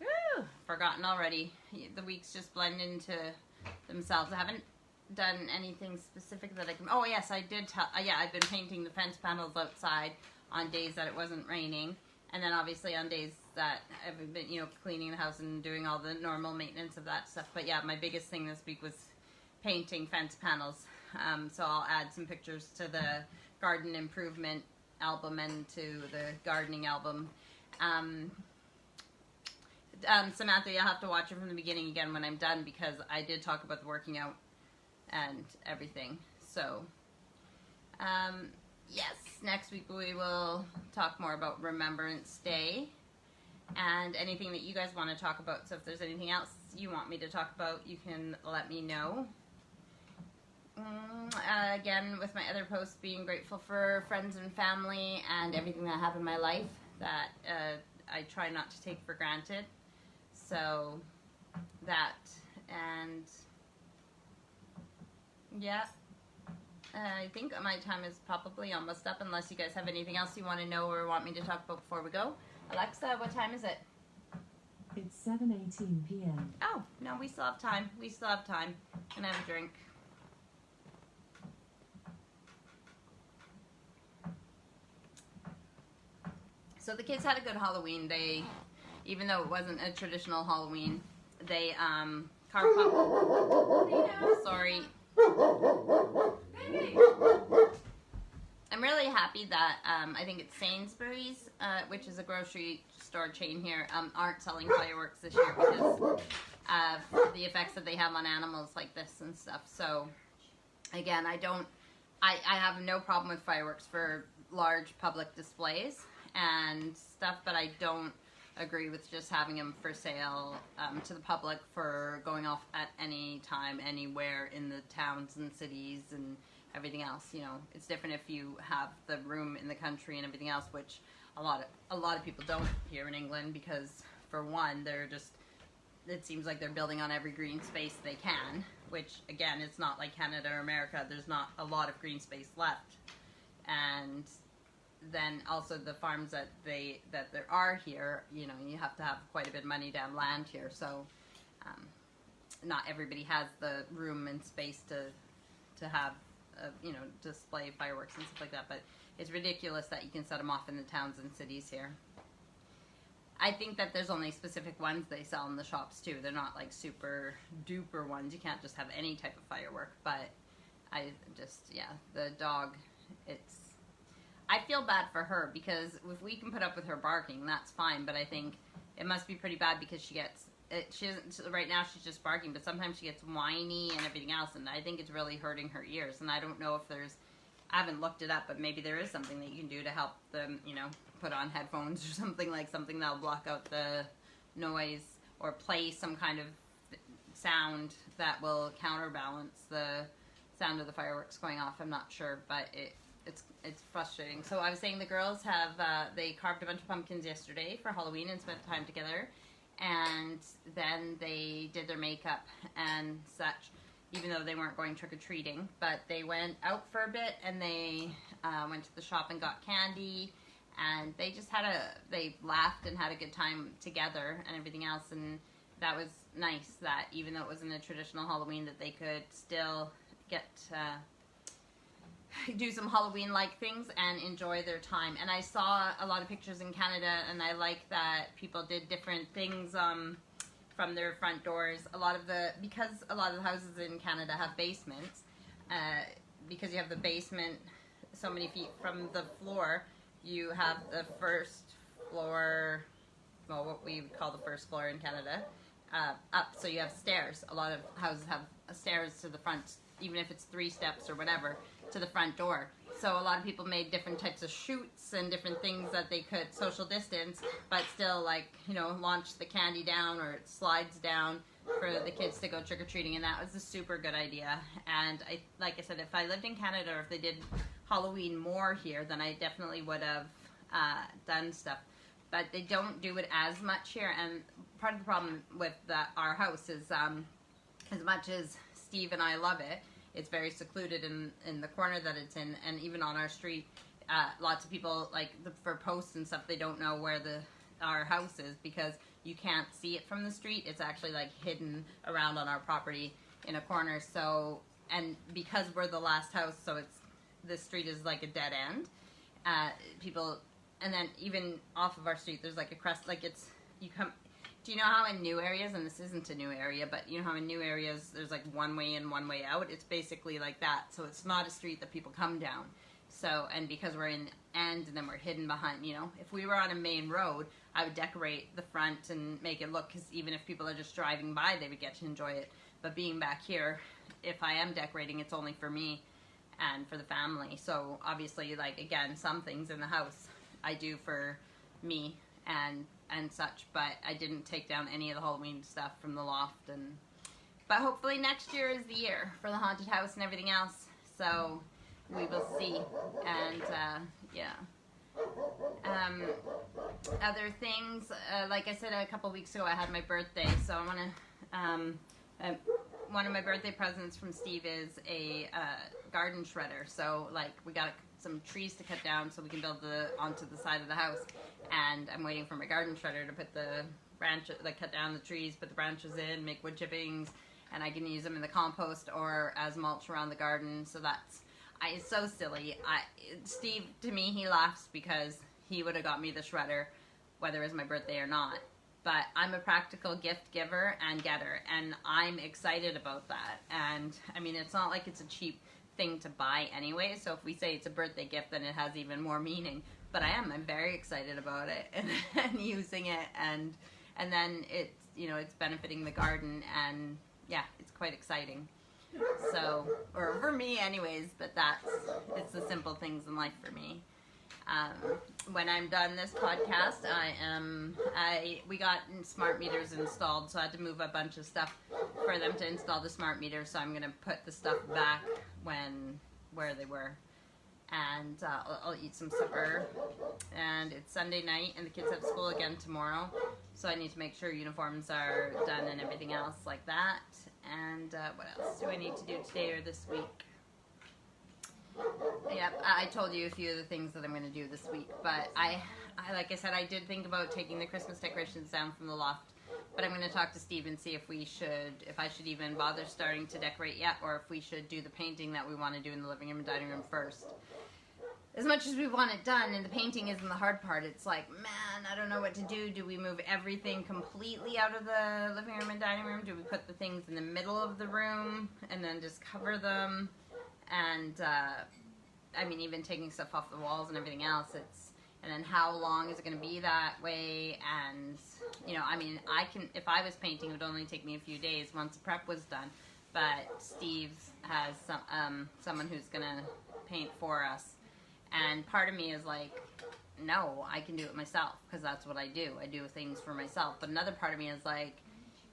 Woo, forgotten already. The weeks just blend into themselves. I haven't done anything specific that I can. Oh yes, I did. Yeah, I've been painting the fence panels outside on days that it wasn't raining, and then obviously on days that I've been, cleaning the house and doing all the normal maintenance of that stuff. But yeah, my biggest thing this week was painting fence panels. So I'll add some pictures to the garden improvement album and to the gardening album. Samantha, you'll have to watch it from the beginning again when I'm done, because I did talk about the working out and everything. So, yes, next week we will talk more about Remembrance Day and anything that you guys want to talk about. So if there's anything else you want me to talk about, you can let me know. Again, with my other posts, being grateful for friends and family and everything that I have in my life that I try not to take for granted. So that, and yeah, I think my time is probably almost up, unless you guys have anything else you want to know or want me to talk about before we go. Alexa, what time is it? It's 7:18 p.m. Oh, no, we still have time. We still have time. And have a drink. So the kids had a good Halloween. Even though it wasn't a traditional Halloween, they carved Sorry. I'm really happy that I think it's Sainsbury's, which is a grocery store chain here, aren't selling fireworks this year because of the effects that they have on animals like this and stuff. So again, I have no problem with fireworks for large public displays and stuff, but I don't agree with just having them for sale to the public for going off at any time, anywhere in the towns and cities and everything else. It's different if you have the room in the country and everything else, which a lot of people don't here in England, because for one, it seems like they're building on every green space they can, which again, it's not like Canada or America. There's not a lot of green space left. And then also the farms that there are here, you have to have quite a bit of money to have land here. So not everybody has the room and space to have display fireworks and stuff like that. But it's ridiculous that you can set them off in the towns and cities here. I think that there's only specific ones they sell in the shops too. They're not like super duper ones. You can't just have any type of firework. But the dog, I feel bad for her, because if we can put up with her barking, that's fine. But I think it must be pretty bad because she doesn't, right now she's just barking, but sometimes she gets whiny and everything else, and I think it's really hurting her ears. And I don't know if I haven't looked it up, but maybe there is something that you can do to help them, put on headphones or something that'll block out the noise, or play some kind of sound that will counterbalance the sound of the fireworks going off. I'm not sure, but it's frustrating. So I was saying the girls they carved a bunch of pumpkins yesterday for Halloween and spent time together, and then they did their makeup and such, even though they weren't going trick-or-treating. But they went out for a bit, and they went to the shop and got candy, and they just they laughed and had a good time together and everything else. And that was nice, that even though it wasn't a traditional Halloween, that they could still get do some Halloween-like things and enjoy their time. And I saw a lot of pictures in Canada, and I like that people did different things from their front doors. Because a lot of the houses in Canada have basements, because you have the basement so many feet from the floor, you have the first floor, well, what we would call the first floor in Canada, up. So you have stairs. A lot of houses have stairs to the front, even if it's 3 steps or whatever, to the front door. So a lot of people made different types of chutes and different things that they could social distance, but still, launch the candy down, or it slides down for the kids to go trick-or-treating. And that was a super good idea. And like I said, if I lived in Canada, or if they did Halloween more here, then I definitely would have done stuff. But they don't do it as much here. And part of the problem with our house is, as much as Steve and I love it, it's very secluded in the corner that it's in, and even on our street, lots of people, like, for posts and stuff, they don't know where our house is because you can't see it from the street. It's actually, like, hidden around on our property in a corner. So, and because we're the last house, so this street is like a dead end. People, and then even off of our street, there's like a crest, like do you know how in new areas, and this isn't a new area, but you know how in new areas there's like one way in, one way out? It's basically like that. So it's not a street that people come down. So, and because we're in end and then we're hidden behind, you know, if we were on a main road, I would decorate the front and make it look, because even if people are just driving by, they would get to enjoy it. But being back here, if I am decorating, it's only for me and for the family. So obviously, like, again, some things in the house I do for me and such, but I didn't take down any of the Halloween stuff from the loft. But hopefully next year is the year for the haunted house and everything else. So we will see. And yeah. Other things, like I said a couple weeks ago, I had my birthday, so I want to, one of my birthday presents from Steve is a garden shredder. So, like, we got some trees to cut down so we can build onto the side of the house, and I'm waiting for my garden shredder to put the branches, like, cut down the trees, put the branches in, make wood chippings, and I can use them in the compost or as mulch around the garden. So it's so silly. Steve, to me, he laughs because he would have got me the shredder whether it was my birthday or not. But I'm a practical gift giver and getter, and I'm excited about that. And I mean, it's not like it's a cheap thing to buy anyway, so if we say it's a birthday gift, then it has even more meaning. But I'm very excited about it and using it, and then it's, you know, it's benefiting the garden, and yeah, it's quite exciting. So, or for me anyways, but it's the simple things in life for me. When I'm done this podcast, we got smart meters installed, so I had to move a bunch of stuff for them to install the smart meters, so I'm going to put the stuff back where they were. And I'll eat some supper, and it's Sunday night, and the kids have school again tomorrow, so I need to make sure uniforms are done and everything else like that. And what else do I need to do today or this week? Yep, I told you a few of the things that I'm going to do this week, but I like I said, I did think about taking the Christmas decorations down from the loft, but I'm going to talk to Steve and see if I should even bother starting to decorate yet, or if we should do the painting that we want to do in the living room and dining room first. As much as we want it done, and the painting isn't the hard part, it's like, man, I don't know what to do. Do we move everything completely out of the living room and dining room? Do we put the things in the middle of the room and then just cover them? And, I mean, even taking stuff off the walls and everything else, and then how long is it going to be that way? And, you know, I mean, if I was painting, it would only take me a few days once the prep was done. But Steve has someone who's going to paint for us. And part of me is like, no, I can do it myself, because that's what I do. I do things for myself. But another part of me is like,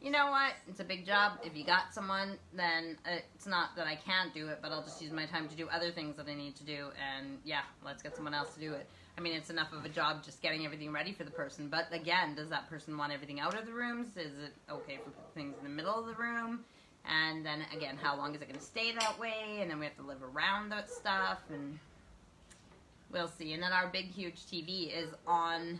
you know what? It's a big job. If you got someone, then it's not that I can't do it, but I'll just use my time to do other things that I need to do. And yeah, let's get someone else to do it. I mean, it's enough of a job just getting everything ready for the person. But again, does that person want everything out of the rooms? Is it okay for things in the middle of the room? And then again, how long is it going to stay that way? And then we have to live around that stuff, and we'll see. And then our big, huge TV is on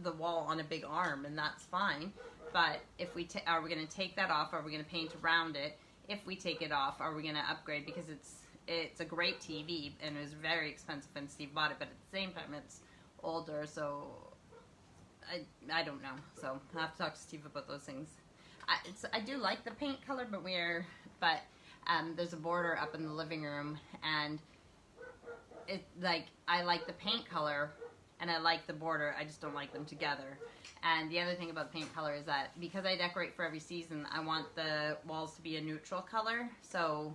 the wall on a big arm, and that's fine. But if are we going to take that off? Are we going to paint around it? If we take it off, are we going to upgrade? Because it's a great TV, and it was very expensive when Steve bought it. But at the same time, it's older, so I don't know. So I'll have to talk to Steve about those things. I do like the paint color, but there's a border up in the living room, and I like the paint color and I like the border. I just don't like them together. And the other thing about the paint color is that because I decorate for every season, I want the walls to be a neutral color. So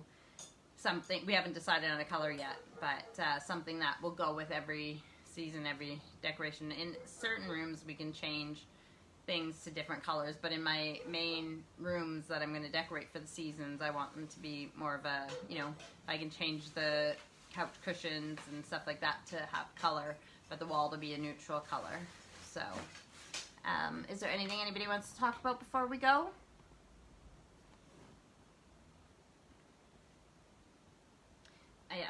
we haven't decided on a color yet, but something that will go with every season, every decoration. In certain rooms, we can change things to different colors, but in my main rooms that I'm going to decorate for the seasons, I want them to be more of a, you know, I can change the couch cushions and stuff like that to have color, but the wall to be a neutral color. So, is there anything anybody wants to talk about before we go?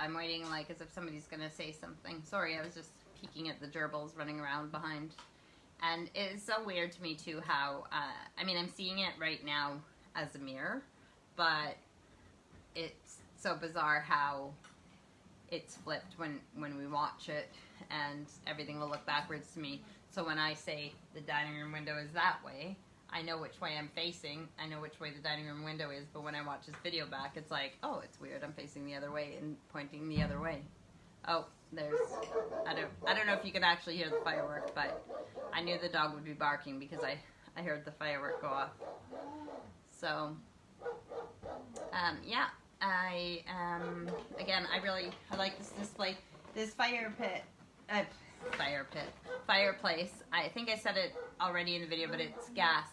I'm waiting like as if somebody's gonna say something. Sorry, I was just peeking at the gerbils running around behind. And it's so weird to me too how, I mean, I'm seeing it right now as a mirror, but it's so bizarre how it's flipped when we watch it, and everything will look backwards to me. So when I say the dining room window is that way, I know which way I'm facing, I know which way the dining room window is, but when I watch this video back, it's like, oh, it's weird, I'm facing the other way and pointing the other way. Oh, there's, I don't know if you can actually hear the firework, but I knew the dog would be barking because I heard the firework go off. So, yeah, again, I like this display, this fireplace. I think I said it already in the video, but it's gas.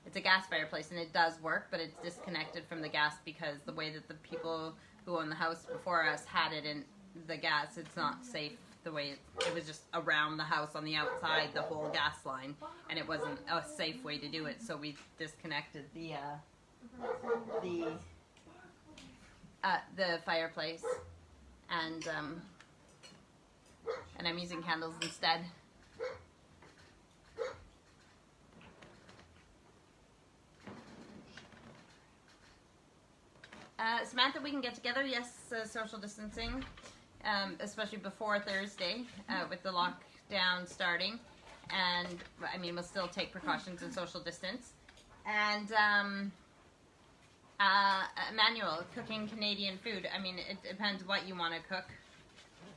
It's a gas fireplace, and it does work, but it's disconnected from the gas because the way that the people who owned the house before us had it in the gas, it's not safe the way it was just around the house on the outside, the whole gas line, and it wasn't a safe way to do it, so we disconnected the fireplace, and I'm using candles instead. Samantha, we can get together. Yes, social distancing, especially before Thursday, with the lockdown starting. And, I mean, we'll still take precautions and social distance. And, Emmanuel, cooking Canadian food. I mean, it depends what you want to cook.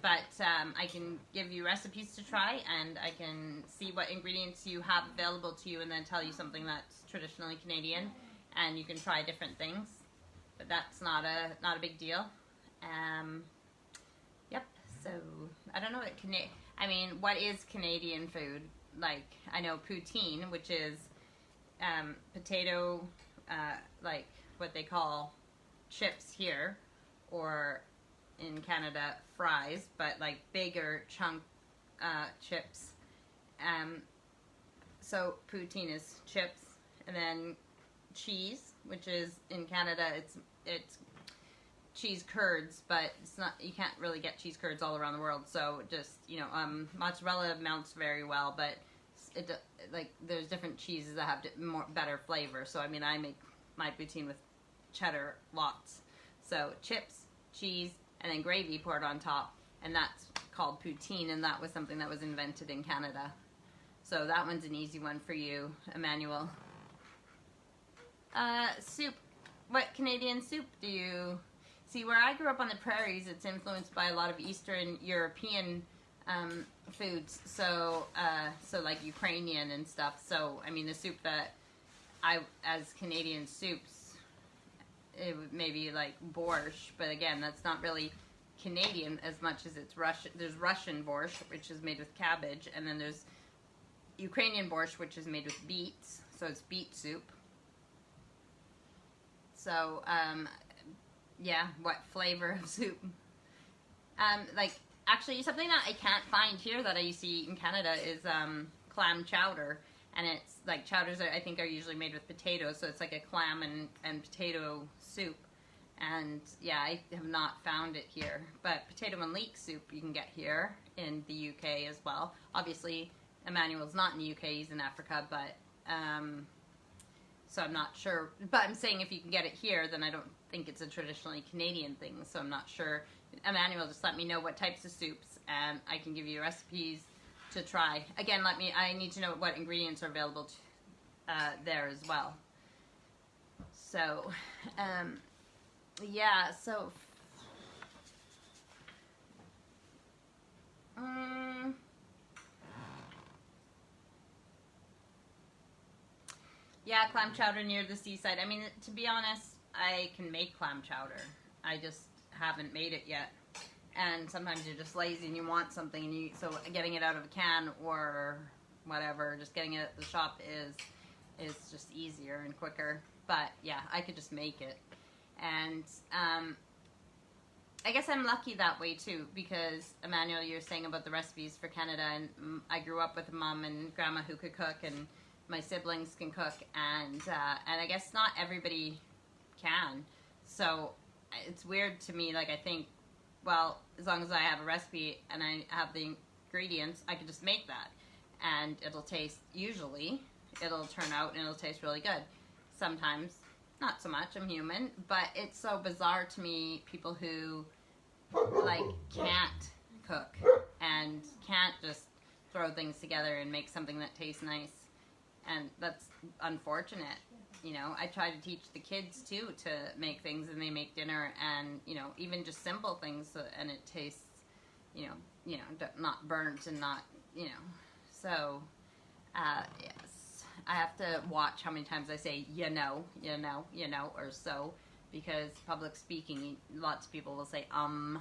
But I can give you recipes to try, and I can see what ingredients you have available to you, and then tell you something that's traditionally Canadian, and you can try different things. But that's not a big deal. Yep. So I don't know what what is Canadian food? Like, I know poutine, which is potato, like what they call chips here, or in Canada, fries, but like bigger chunk chips. So poutine is chips, and then cheese, which is in Canada, it's cheese curds, but it's not, you can't really get cheese curds all around the world. So just, mozzarella melts very well, but there's different cheeses that have better flavor. So I mean, I make my poutine with cheddar lots. So chips, cheese, and then gravy poured on top, and that's called poutine, and that was something that was invented in Canada. So that one's an easy one for you, Emmanuel. Soup. What Canadian soup do you... See, where I grew up on the prairies, it's influenced by a lot of Eastern European foods, so like Ukrainian and stuff. So, I mean, the soup that as Canadian soups, it would maybe like borscht, but again, that's not really Canadian as much as it's Russian. There's Russian borscht, which is made with cabbage, and then there's Ukrainian borscht, which is made with beets, so it's beet soup. So, yeah, what flavor of soup? Actually, something that I can't find here that I used to eat in Canada is clam chowder. And it's like, chowders I think are usually made with potatoes, so it's like a clam and potato soup. And yeah, I have not found it here. But potato and leek soup you can get here in the UK as well. Obviously, Emmanuel's not in the UK, he's in Africa, but so I'm not sure. But I'm saying if you can get it here, then I don't think it's a traditionally Canadian thing, so I'm not sure. Emmanuel, just let me know what types of soups, and I can give you recipes to try. Again, I need to know what ingredients are available there as well. So, yeah, so... yeah, clam chowder near the seaside. I mean, to be honest, I can make clam chowder. I just haven't made it yet. And sometimes you're just lazy and you want something, and so getting it out of a can or whatever, just getting it at the shop is just easier and quicker. But yeah, I could just make it. And I guess I'm lucky that way too, because Emmanuel, you're saying about the recipes for Canada, and I grew up with a mom and grandma who could cook, and my siblings can cook, and I guess not everybody can. So it's weird to me, like, I think well, as long as I have a recipe and I have the ingredients, I can just make that. And it'll taste, usually, it'll turn out and it'll taste really good. Sometimes, not so much, I'm human, but it's so bizarre to me, people who, like, can't cook and can't just throw things together and make something that tastes nice. And that's unfortunate. You know, I try to teach the kids too to make things, and they make dinner, and you know, even just simple things, and it tastes, you know, not burnt and not, you know. So, yes, I have to watch how many times I say you know, or so, because public speaking, lots of people will say and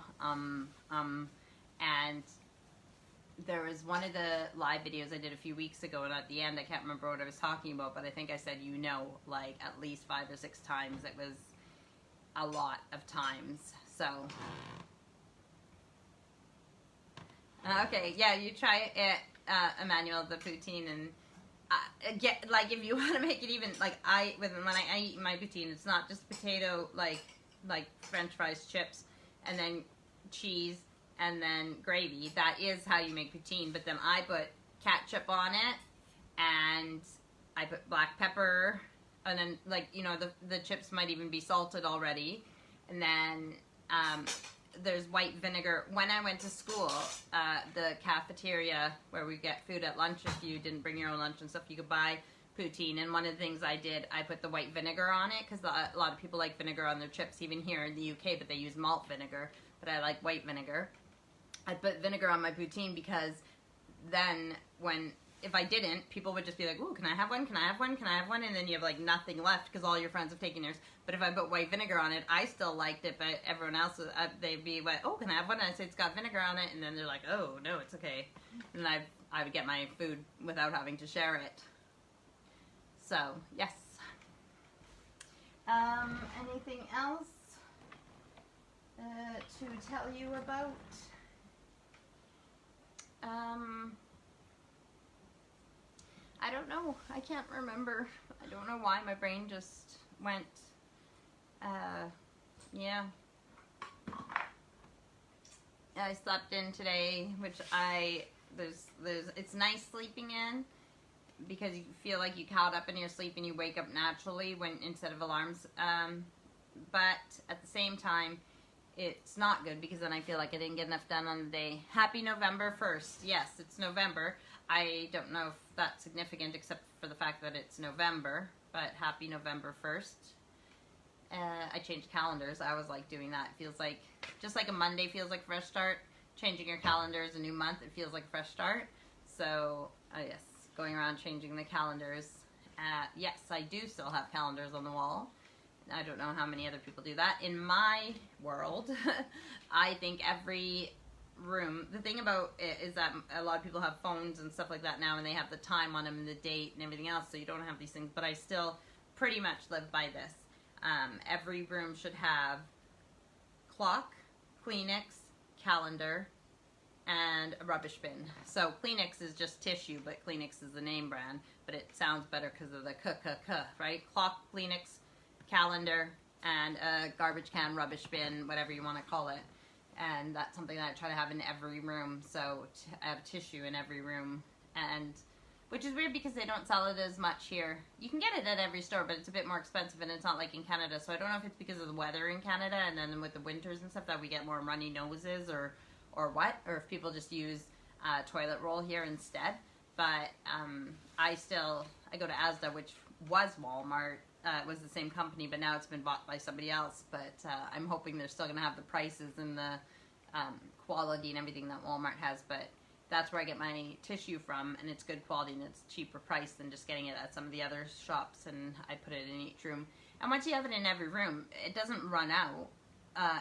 there was one of the live videos I did a few weeks ago, and at the end, I can't remember what I was talking about, but I think I said, you know, like at least 5 or 6 times. It was a lot of times. So, okay, yeah, you try it, Emmanuel, the poutine, and get, like, if you want to make it even, like, when I eat my poutine, it's not just potato, like French fries, chips, and then cheese, and then gravy. That is how you make poutine, but then I put ketchup on it, and I put black pepper, and then, like, you know, the chips might even be salted already, and then there's white vinegar. When I went to school, the cafeteria where we get food at lunch, if you didn't bring your own lunch and stuff, you could buy poutine, and one of the things I did, I put the white vinegar on it, because a lot of people like vinegar on their chips, even here in the UK, but they use malt vinegar, but I like white vinegar. I put vinegar on my poutine because then if I didn't, people would just be like, ooh, can I have one? Can I have one? Can I have one? And then you have like nothing left because all your friends have taken yours. But if I put white vinegar on it, I still liked it, but everyone else, they'd be like, oh, can I have one? And I say it's got vinegar on it, and then they're like, oh, no, it's okay. And I would get my food without having to share it. So, yes. Anything else to tell you about? I don't know. I can't remember. I don't know why my brain just went, yeah. I slept in today, which it's nice sleeping in because you feel like you caught up in your sleep and you wake up naturally instead of alarms. But at the same time, it's not good because then I feel like I didn't get enough done on the day. Happy November 1st. Yes, it's November. I don't know if that's significant except for the fact that it's November, but happy November 1st. I changed calendars. I always like doing that. It feels like, just like a Monday feels like a fresh start, changing your calendar is a new month. It feels like a fresh start. So, yes, going around changing the calendars. Yes, I do still have calendars on the wall. I don't know how many other people do that. In my world, I think every room, the thing about it is that a lot of people have phones and stuff like that now, and they have the time on them and the date and everything else, so you don't have these things, but I still pretty much live by this. Every room should have clock, Kleenex, calendar, and a rubbish bin. So Kleenex is just tissue, but Kleenex is the name brand, but it sounds better because of the k, right? Clock, Kleenex, calendar, and a garbage can, rubbish bin, whatever you want to call it. And that's something that I try to have in every room. So I have tissue in every room, and which is weird because they don't sell it as much here. You can get it at every store, but it's a bit more expensive, and it's not like in Canada. So I don't know if it's because of the weather in Canada, and then with the winters and stuff that we get more runny noses, or what, or if people just use toilet roll here instead. But I go to Asda, which was Walmart. It was the same company, but now it's been bought by somebody else. But I'm hoping they're still going to have the prices and the quality and everything that Walmart has. But that's where I get my tissue from, and it's good quality, and it's cheaper price than just getting it at some of the other shops, and I put it in each room. And once you have it in every room, it doesn't run out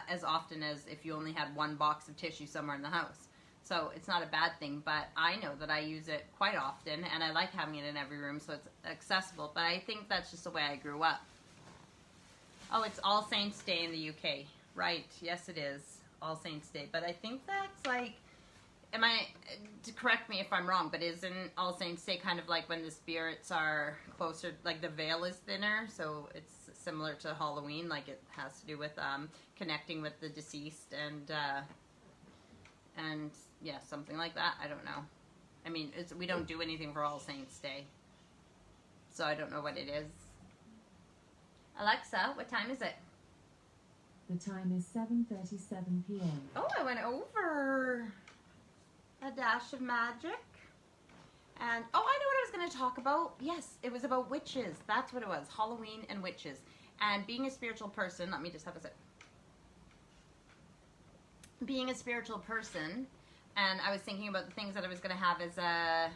as often as if you only had one box of tissue somewhere in the house. So it's not a bad thing, but I know that I use it quite often, and I like having it in every room, so it's accessible. But I think that's just the way I grew up. Oh, it's All Saints Day in the UK. Right, yes it is. All Saints Day. But I think that's like, correct me if I'm wrong, but isn't All Saints Day kind of like when the spirits are closer, like the veil is thinner, so it's similar to Halloween, like it has to do with connecting with the deceased and yeah, something like that. I don't know. I mean, we don't do anything for All Saints Day, so I don't know what it is. Alexa, what time is it? The time is 7:37 p.m. Oh, I went over a dash of magic. And, oh, I know what I was going to talk about. Yes, it was about witches. That's what it was. Halloween and witches. And being a spiritual person, let me just have a sip. Being a spiritual person, and I was thinking about the things that I was going to have as a,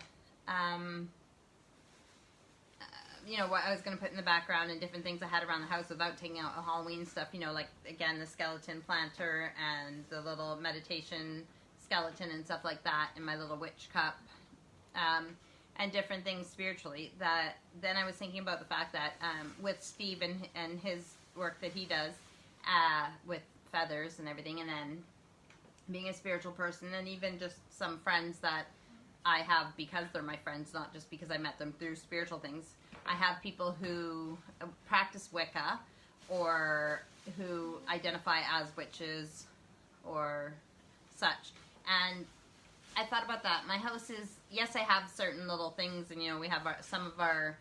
you know, what I was going to put in the background and different things I had around the house without taking out Halloween stuff. You know, like, again, the skeleton planter and the little meditation skeleton and stuff like that in my little witch cup. And different things spiritually. That then I was thinking about the fact that with Steve and his work that he does with feathers and everything, and then being a spiritual person, and even just some friends that I have because they're my friends, not just because I met them through spiritual things. I have people who practice Wicca or who identify as witches or such. And I thought about that. My house is, yes, I have certain little things, and, you know, we have some of our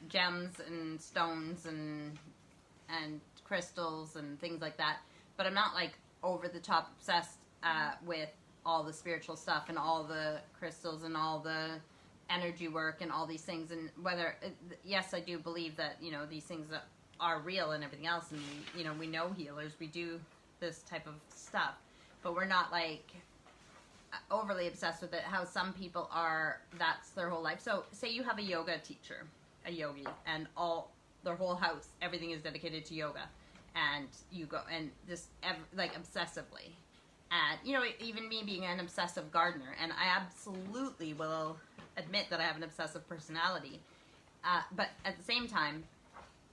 gems and stones and crystals and things like that, but I'm not, like, over-the-top obsessed with all the spiritual stuff and all the crystals and all the energy work and all these things, and whether, yes, I do believe that, you know, these things are real and everything else, and, you know, we know healers, we do this type of stuff. But we're not, like, overly obsessed with it, how some people are, that's their whole life. So, say you have a yoga teacher, a yogi, and their whole house, everything is dedicated to yoga. And you go, and just, like, obsessively. And, you know, even me being an obsessive gardener, and I absolutely will admit that I have an obsessive personality. But at the same time,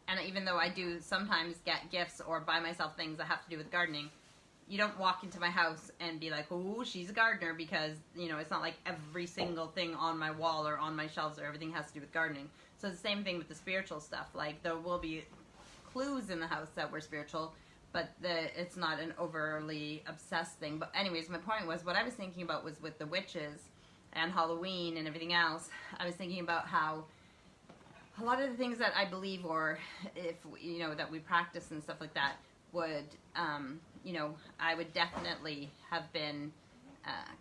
and even though I do sometimes get gifts or buy myself things that have to do with gardening, you don't walk into my house and be like, oh, she's a gardener, because, you know, it's not like every single thing on my wall or on my shelves or everything has to do with gardening. So it's the same thing with the spiritual stuff. Like, there will be clues in the house that we're spiritual, but it's not an overly obsessed thing. But anyways, my point was, what I was thinking about was with the witches and Halloween and everything else, I was thinking about how a lot of the things that I believe, or if, you know, that we practice and stuff like that, would, you know, I would definitely have been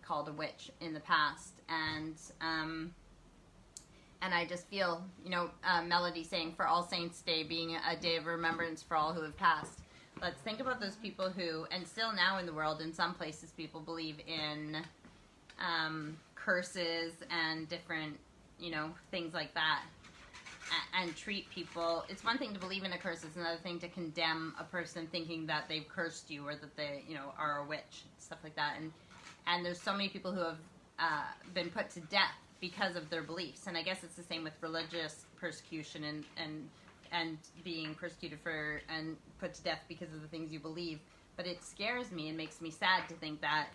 called a witch in the past, and I just feel, you know, Melody saying, for All Saints Day being a day of remembrance for all who have passed. Let's think about those people who, and still now in the world, in some places, people believe in curses and different, you know, things like that. And treat people. It's one thing to believe in a curse. It's another thing to condemn a person thinking that they've cursed you or that they, you know, are a witch, stuff like that. And there's so many people who have been put to death because of their beliefs. And I guess it's the same with religious persecution and being persecuted for and put to death because of the things you believe. But it scares me and makes me sad to think that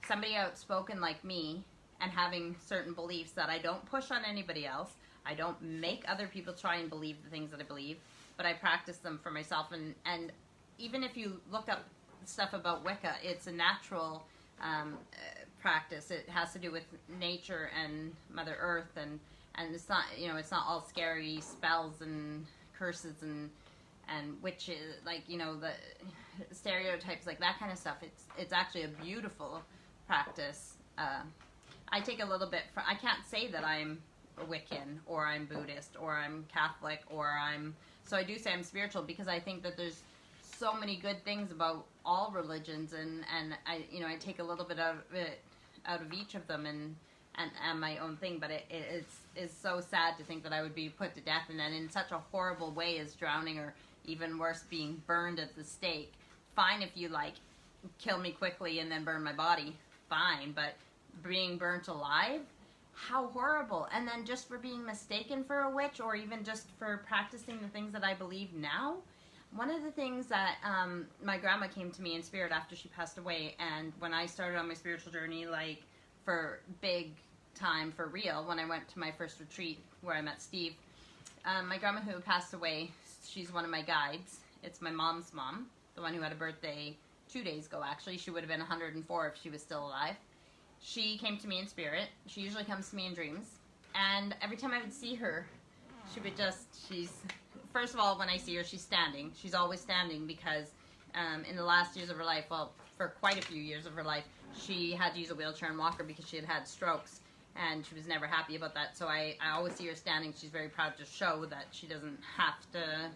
somebody outspoken like me and having certain beliefs that I don't push on anybody else. I don't make other people try and believe the things that I believe, but I practice them for myself. And even if you look up stuff about Wicca, it's a natural practice. It has to do with nature and Mother Earth, and it's not, you know, it's not all scary spells and curses and witches, like, you know, the stereotypes, like that kind of stuff. It's actually a beautiful practice. I take a little bit from, I can't say that I'm a Wiccan or I'm Buddhist or I'm Catholic or so I do say I'm spiritual, because I think that there's so many good things about all religions, and I, you know, I take a little bit out of each of them and my own thing, but it's so sad to think that I would be put to death, and then in such a horrible way as drowning, or even worse, being burned at the stake. Fine if you, like, kill me quickly and then burn my body, fine, but being burnt alive, how horrible. And then just for being mistaken for a witch, or even just for practicing the things that I believe now. One of the things that my grandma came to me in spirit after she passed away, and when I started on my spiritual journey, like, for big time, for real, when I went to my first retreat where I met Steve, my grandma who passed away, she's one of my guides. It's my mom's mom, the one who had a birthday 2 days ago, actually. She would have been 104 if she was still alive. She came to me in spirit. She usually comes to me in dreams. And every time I would see her, she would first of all, when I see her, she's standing. She's always standing because in the last years of her life, well, for quite a few years of her life, she had to use a wheelchair and walker because she had had strokes. And she was never happy about that. So I always see her standing. She's very proud to show that she doesn't have to,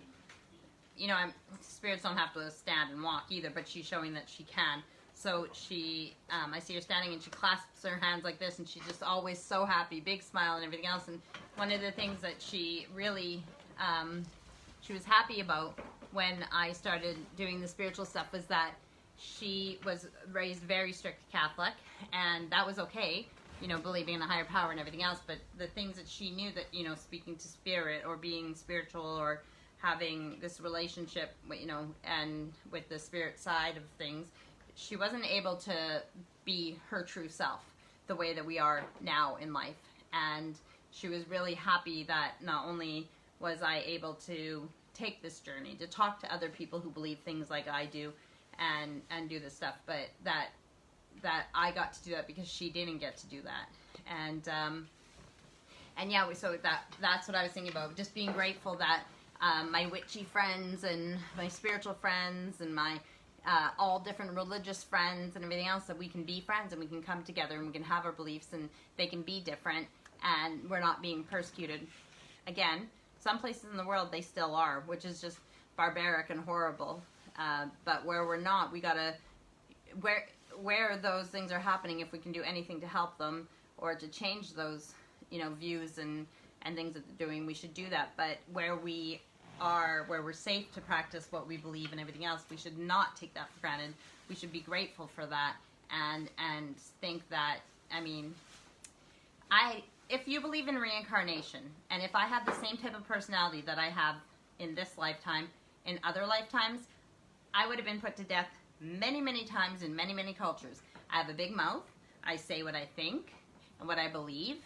you know, spirits don't have to stand and walk either, but she's showing that she can. So I see her standing and she clasps her hands like this, and she's just always so happy, big smile and everything else. And one of the things that she really, she was happy about when I started doing the spiritual stuff was that she was raised very strict Catholic, and that was okay, you know, believing in a higher power and everything else. But the things that she knew that, you know, speaking to spirit or being spiritual or having this relationship, you know, and with the spirit side of things, she wasn't able to be her true self the way that we are now in life. And she was really happy that not only was I able to take this journey, to talk to other people who believe things like I do and do this stuff, but that I got to do that because she didn't get to do that. And yeah, so that's what I was thinking about, just being grateful that my witchy friends and my spiritual friends and my all different religious friends and everything else, that we can be friends and we can come together and we can have our beliefs and they can be different and we're not being persecuted. Again, some places in the world they still are, which is just barbaric and horrible. But where we're not, we gotta, where those things are happening, if we can do anything to help them or to change those, you know, views and things that they're doing, we should do that. But where we're safe to practice what we believe and everything else, we should not take that for granted. We should be grateful for that and think that, I mean, if you believe in reincarnation, and if I have the same type of personality that I have in this lifetime, in other lifetimes, I would have been put to death many, many times in many, many cultures. I have a big mouth. I say what I think and what I believe.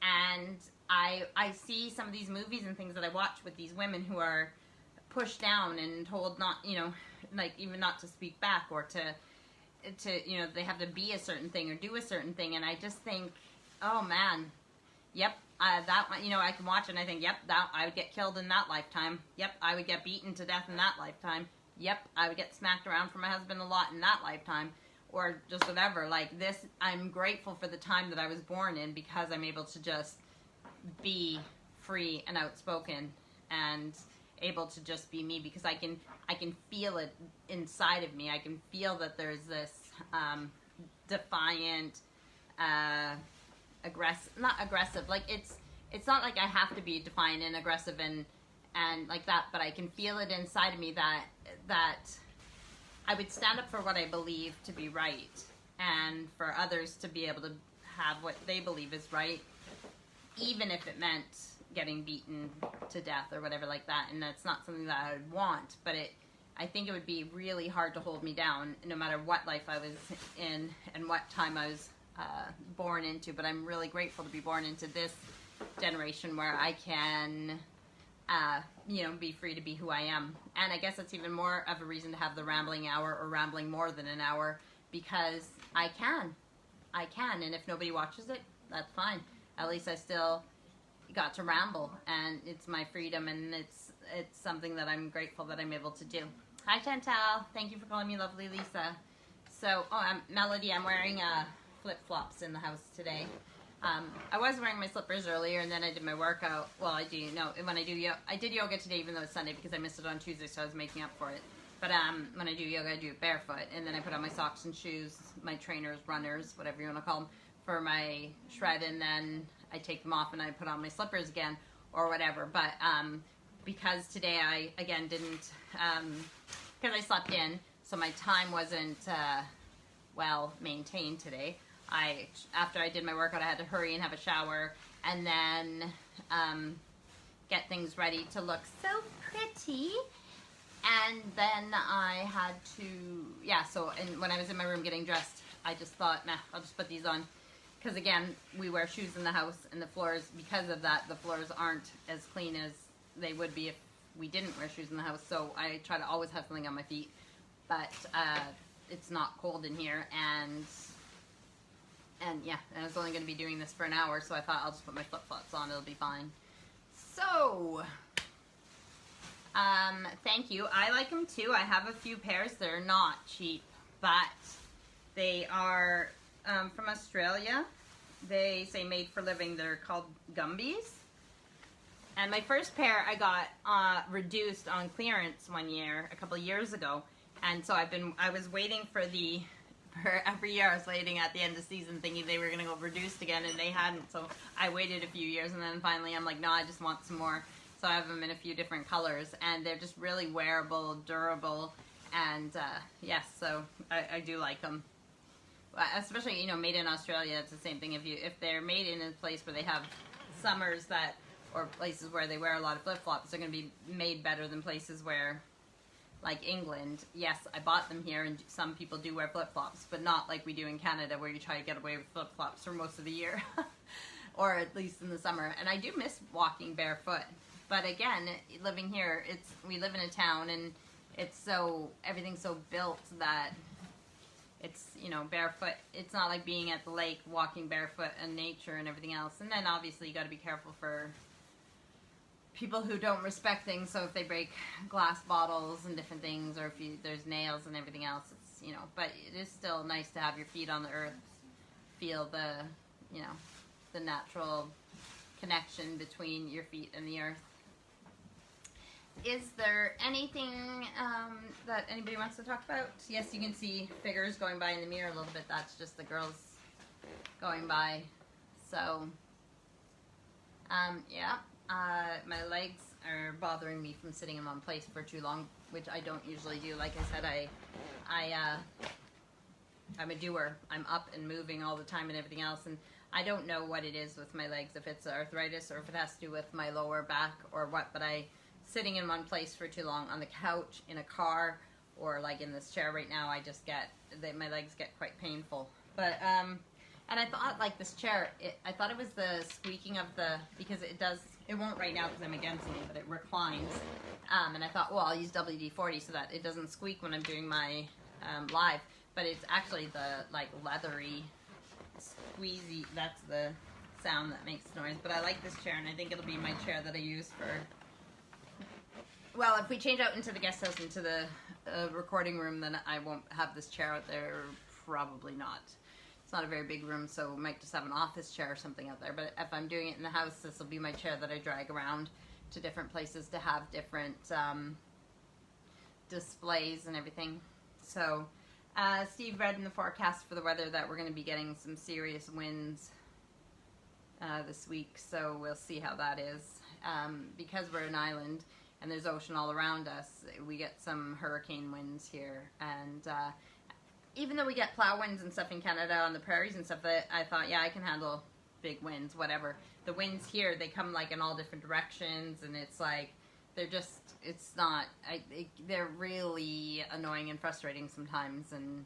And I see some of these movies and things that I watch with these women who are pushed down and told not, you know, like even not to speak back or to you know, they have to be a certain thing or do a certain thing. And I just think, oh man, yep, that, you know, I can watch it and I think, yep, that I would get killed in that lifetime. Yep, I would get beaten to death in that lifetime. Yep, I would get smacked around for my husband a lot in that lifetime, or just whatever. Like this, I'm grateful for the time that I was born in because I'm able to just be free and outspoken and able to just be me, because I can feel it inside of me. I can feel that there's this defiant, not aggressive, like it's not like I have to be defiant and aggressive and like that, but I can feel it inside of me that I would stand up for what I believe to be right and for others to be able to have what they believe is right, even if it meant getting beaten to death or whatever like that. And that's not something that I would want, but I think it would be really hard to hold me down no matter what life I was in and what time I was born into. But I'm really grateful to be born into this generation where I can you know, be free to be who I am. And I guess that's even more of a reason to have the rambling hour, or rambling more than an hour, because I can, and if nobody watches it, that's fine. At least I still got to ramble, and it's my freedom, and it's something that I'm grateful that I'm able to do. Hi Chantal, thank you for calling me lovely Lisa. So, Melody, I'm wearing flip-flops in the house today. I was wearing my slippers earlier, and then I did my workout. Well, I did yoga today, even though it's Sunday, because I missed it on Tuesday, so I was making up for it. But when I do yoga, I do it barefoot, and then I put on my socks and shoes, my trainers, runners, whatever you want to call them, for my shred, and then I take them off and I put on my slippers again, or whatever. But because today I, again, didn't, because I slept in, so my time wasn't, well, maintained today. After I did my workout, I had to hurry and have a shower, and then get things ready to look so pretty. And then I had to, and when I was in my room getting dressed, I just thought, nah, I'll just put these on. Because again, we wear shoes in the house, and the floors, because of that, the floors aren't as clean as they would be if we didn't wear shoes in the house. So I try to always have something on my feet, but it's not cold in here, and yeah, and I was only going to be doing this for an hour, so I thought I'll just put my flip-flops on, it'll be fine. So, thank you. I like them too. I have a few pairs. They're not cheap, but they are from Australia. They say made for living. They're called Gumbies. And my first pair I got reduced on clearance one year, a couple of years ago. And so I was waiting for every year I was waiting at the end of season thinking they were going to go reduced again, and they hadn't. So I waited a few years, and then finally I'm like, no, I just want some more. So I have them in a few different colors, and they're just really wearable, durable, and yes, so I do like them. Especially, made in Australia, it's the same thing. If they're made in a place where they have summers or places where they wear a lot of flip-flops, they're going to be made better than places where, like England. Yes, I bought them here, and some people do wear flip-flops, but not like we do in Canada, where you try to get away with flip-flops for most of the year, or at least in the summer. And I do miss walking barefoot. But again, living here, we live in a town, and everything's so built that it's, barefoot. It's not like being at the lake, walking barefoot in nature and everything else. And then obviously you got to be careful for people who don't respect things. So if they break glass bottles and different things, or if there's nails and everything else, it's, but it is still nice to have your feet on the earth, feel the, the natural connection between your feet and the earth. Is there anything that anybody wants to talk about? Yes, you can see figures going by in the mirror a little bit. That's just the girls going by. So, yeah, my legs are bothering me from sitting in one place for too long, which I don't usually do. Like I said, I'm a doer. I'm up and moving all the time and everything else, and I don't know what it is with my legs, if it's arthritis or if it has to do with my lower back or what, but sitting in one place for too long, on the couch, in a car, or like in this chair right now, my legs get quite painful. But, and I thought like this chair, I thought it was the squeaking of because it won't right now because I'm against it, but it reclines. And I thought, well, I'll use WD-40 so that it doesn't squeak when I'm doing my live. But it's actually the like leathery, squeezy, that's the sound that makes noise. But I like this chair, and I think it'll be my chair that I use for, well, if we change out into the guest house, into the recording room, then I won't have this chair out there. Probably not. It's not a very big room, so we might just have an office chair or something out there. But if I'm doing it in the house, this will be my chair that I drag around to different places to have different displays and everything. So, Steve read in the forecast for the weather that we're going to be getting some serious winds this week, so we'll see how that is. Because we're an island and there's ocean all around us, we get some hurricane winds here, and even though we get plow winds and stuff in Canada on the prairies and stuff, I thought, yeah, I can handle big winds, whatever. The winds here, they come like in all different directions, and it's like, they're really annoying and frustrating sometimes, and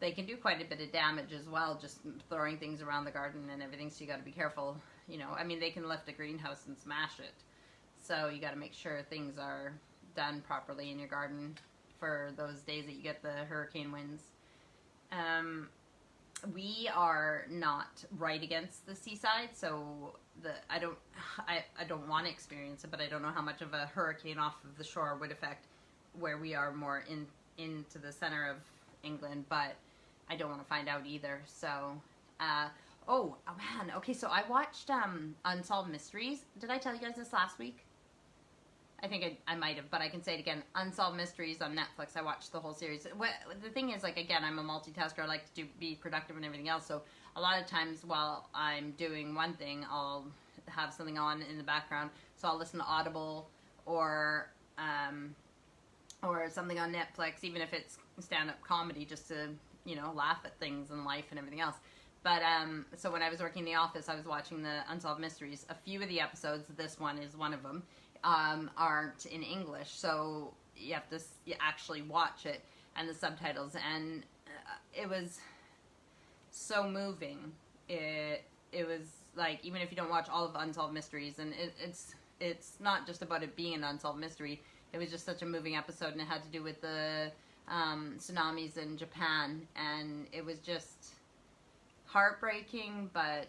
they can do quite a bit of damage as well, just throwing things around the garden and everything, so you got to be careful. I mean, they can lift a greenhouse and smash it, so you got to make sure things are done properly in your garden for those days that you get the hurricane winds. We are not right against the seaside, so I don't want to experience it, but I don't know how much of a hurricane off of the shore would affect where we are more into the center of England, but I don't want to find out either. So, oh man, okay, so I watched Unsolved Mysteries. Did I tell you guys this last week? I think I might have, but I can say it again. Unsolved Mysteries on Netflix. I watched the whole series. The thing is, like, again, I'm a multitasker. I like to be productive and everything else. So a lot of times while I'm doing one thing, I'll have something on in the background. So I'll listen to Audible or something on Netflix, even if it's stand-up comedy, just to, laugh at things in life and everything else. But, so when I was working in the office, I was watching the Unsolved Mysteries. A few of the episodes, this one is one of them, aren't in English, so you have to actually watch it and the subtitles, and it was so moving. It was like, even if you don't watch all of Unsolved Mysteries, and it's not just about it being an unsolved mystery. It was just such a moving episode, and it had to do with the tsunamis in Japan, and it was just heartbreaking, but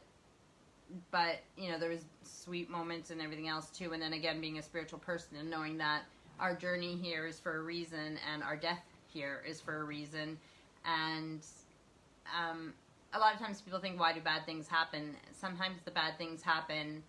you know, there was sweet moments and everything else too. And then again, being a spiritual person and knowing that our journey here is for a reason, and our death here is for a reason. And a lot of times people think, why do bad things happen? Sometimes the bad things happen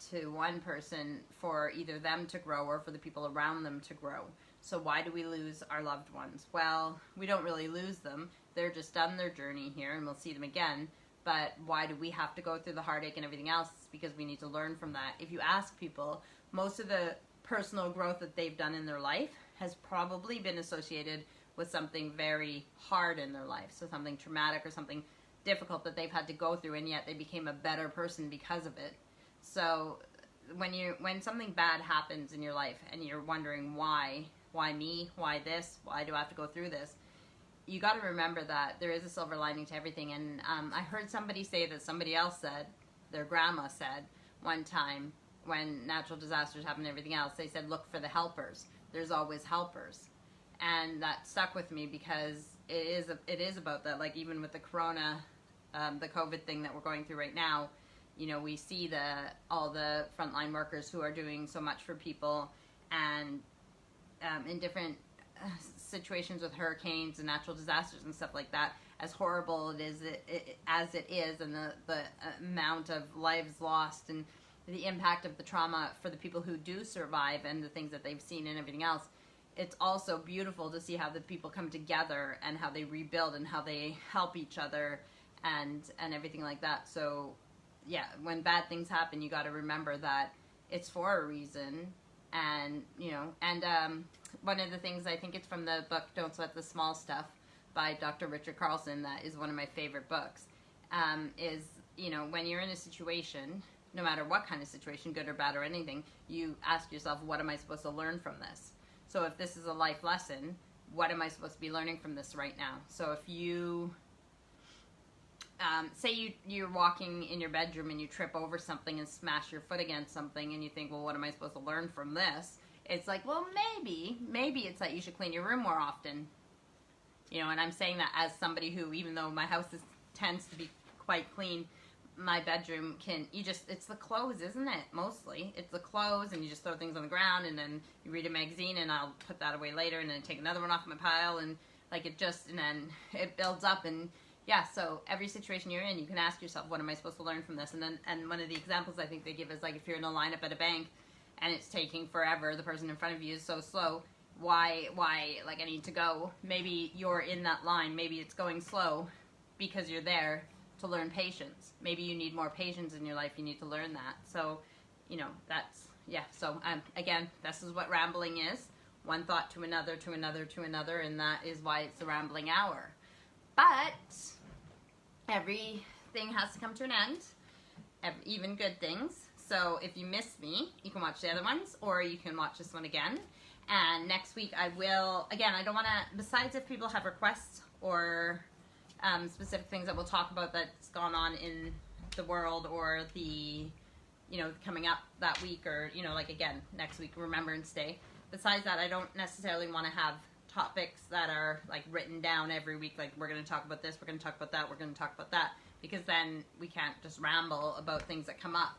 to one person for either them to grow or for the people around them to grow. So why do we lose our loved ones? Well, we don't really lose them. They're just done their journey here, and we'll see them again. But why do we have to go through the heartache and everything else? It's because we need to learn from that. If you ask people, most of the personal growth that they've done in their life has probably been associated with something very hard in their life. So something traumatic or something difficult that they've had to go through, and yet they became a better person because of it. So when something bad happens in your life and you're wondering why me, why this, why do I have to go through this, you got to remember that there is a silver lining to everything. And I heard somebody say that somebody else said, their grandma said one time when natural disasters happen and everything else, they said, look for the helpers. There's always helpers. And that stuck with me because it is about that. Like even with the corona, the COVID thing that we're going through right now, you know, we see all the frontline workers who are doing so much for people, and in different situations with hurricanes and natural disasters and stuff like that, as horrible it is as it is, and the amount of lives lost and the impact of the trauma for the people who do survive and the things that they've seen and everything else, it's also beautiful to see how the people come together and how they rebuild and how they help each other and everything like that. So yeah, when bad things happen, you got to remember that it's for a reason. And you know, and one of the things, I think it's from the book Don't Sweat the Small Stuff by Dr. Richard Carlson, that is one of my favorite books, is, you know, when you're in a situation, no matter what kind of situation, good or bad or anything, you ask yourself, what am I supposed to learn from this? So if this is a life lesson, what am I supposed to be learning from this right now? So if you say you're walking in your bedroom and you trip over something and smash your foot against something, and you think, well, what am I supposed to learn from this? It's like, well, maybe it's that you should clean your room more often. You know, and I'm saying that as somebody who, even though my house tends to be quite clean, my bedroom it's the clothes, isn't it? Mostly. It's the clothes, and you just throw things on the ground, and then you read a magazine, and I'll put that away later, and then take another one off my pile, and like and then it builds up, and yeah, so every situation you're in, you can ask yourself, what am I supposed to learn from this? And one of the examples I think they give is, like, if you're in a lineup at a bank and it's taking forever, the person in front of you is so slow, why, like, I need to go. Maybe you're in that line, maybe it's going slow because you're there to learn patience. Maybe you need more patience in your life, you need to learn that. So, you know, that's, yeah, so again, this is what rambling is. One thought to another, to another, to another, and that is why it's the rambling hour. But everything has to come to an end, even good things. So if you missed me, you can watch the other ones, or you can watch this one again. And next week I will, again, I don't want to, besides if people have requests or specific things that we'll talk about that's gone on in the world, or the, you know, coming up that week, or, you know, like again, next week, Remembrance Day. Besides that, I don't necessarily want to have topics that are like written down every week, like we're going to talk about this, we're going to talk about that, we're going to talk about that, because then we can't just ramble about things that come up.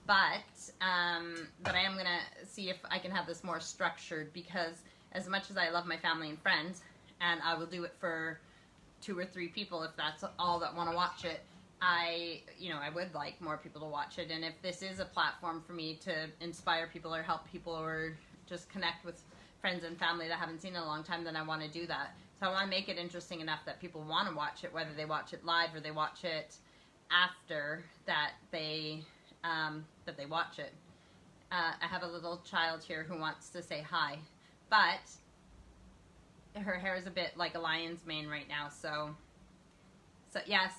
But I am going to see if I can have this more structured, because as much as I love my family and friends, and I will do it for 2 or 3 people if that's all that want to watch it, I would like more people to watch it. And if this is a platform for me to inspire people or help people or just connect with friends and family that I haven't seen in a long time, then I want to do that. So I want to make it interesting enough that people want to watch it, whether they watch it live or they watch it after that they watch it. I have a little child here who wants to say hi, but her hair is a bit like a lion's mane right now, so yes,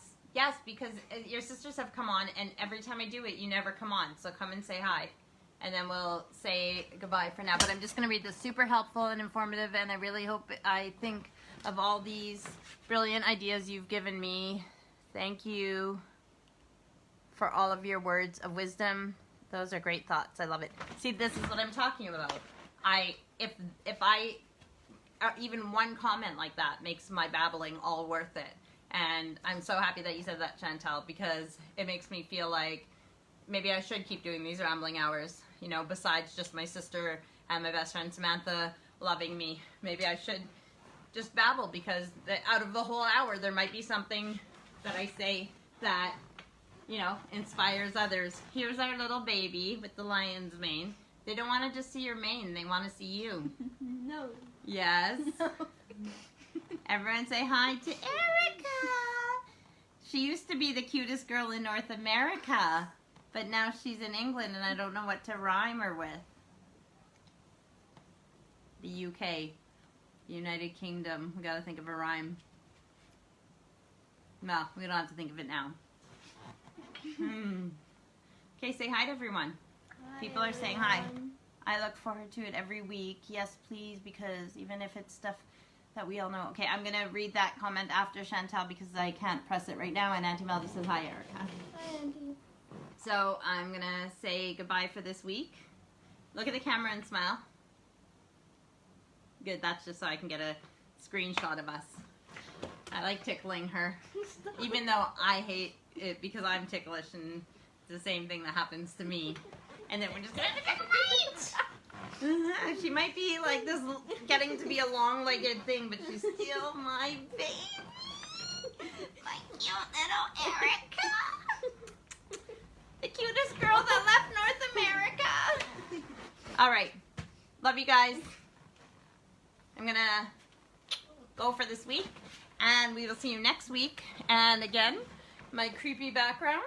because your sisters have come on, and every time I do it, you never come on, so come and say hi. And then we'll say goodbye for now. But I'm just going to read this. Super helpful and informative, and I really hope I think of all these brilliant ideas you've given me. Thank you for all of your words of wisdom Those are great thoughts. I love it. See, this is what I'm talking about. If even one comment like that makes my babbling all worth it. And I'm so happy that you said that, Chantel, because it makes me feel like maybe I should keep doing these rambling hours, you know, besides just my sister and my best friend Samantha loving me. Maybe I should just babble, because out of the whole hour there might be something that I say that, you know, inspires others. Here's our little baby with the lion's mane. They don't want to just see your mane, they want to see you. No. Yes. No. Everyone say hi to Erica. She used to be the cutest girl in North America, but now she's in England and I don't know what to rhyme her with. The UK. United Kingdom. We gotta think of a rhyme. No, we don't have to think of it now. Okay, say hi to everyone. Hi, People are saying hi. everyone. I look forward to it every week. Yes, please, because even if it's stuff that we all know. Okay, I'm gonna read that comment after Chantal because I can't press it right now. And Auntie Melody says hi, Erica. Hi, Auntie. So I'm gonna say goodbye for this week. Look at the camera and smile. Good, that's just so I can get a screenshot of us. I like tickling her, even though I hate it because I'm ticklish and it's the same thing that happens to me. And then we're just gonna fight. She might be like this, getting to be a long-legged thing, but she's still my baby. My cute little Erica. The cutest girl that left North America. All right. Love you guys. I'm going to go for this week, and we will see you next week. And again, my creepy background.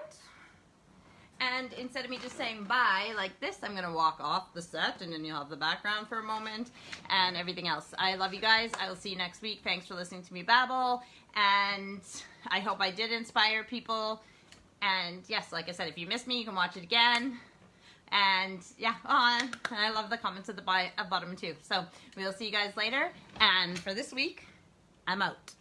And instead of me just saying bye like this, I'm going to walk off the set, and then you'll have the background for a moment and everything else. I love you guys. I will see you next week. Thanks for listening to me babble, and I hope I did inspire people. And yes, like I said, if you missed me, you can watch it again. And yeah, and I love the comments at the bottom too. So we'll see you guys later. And for this week, I'm out.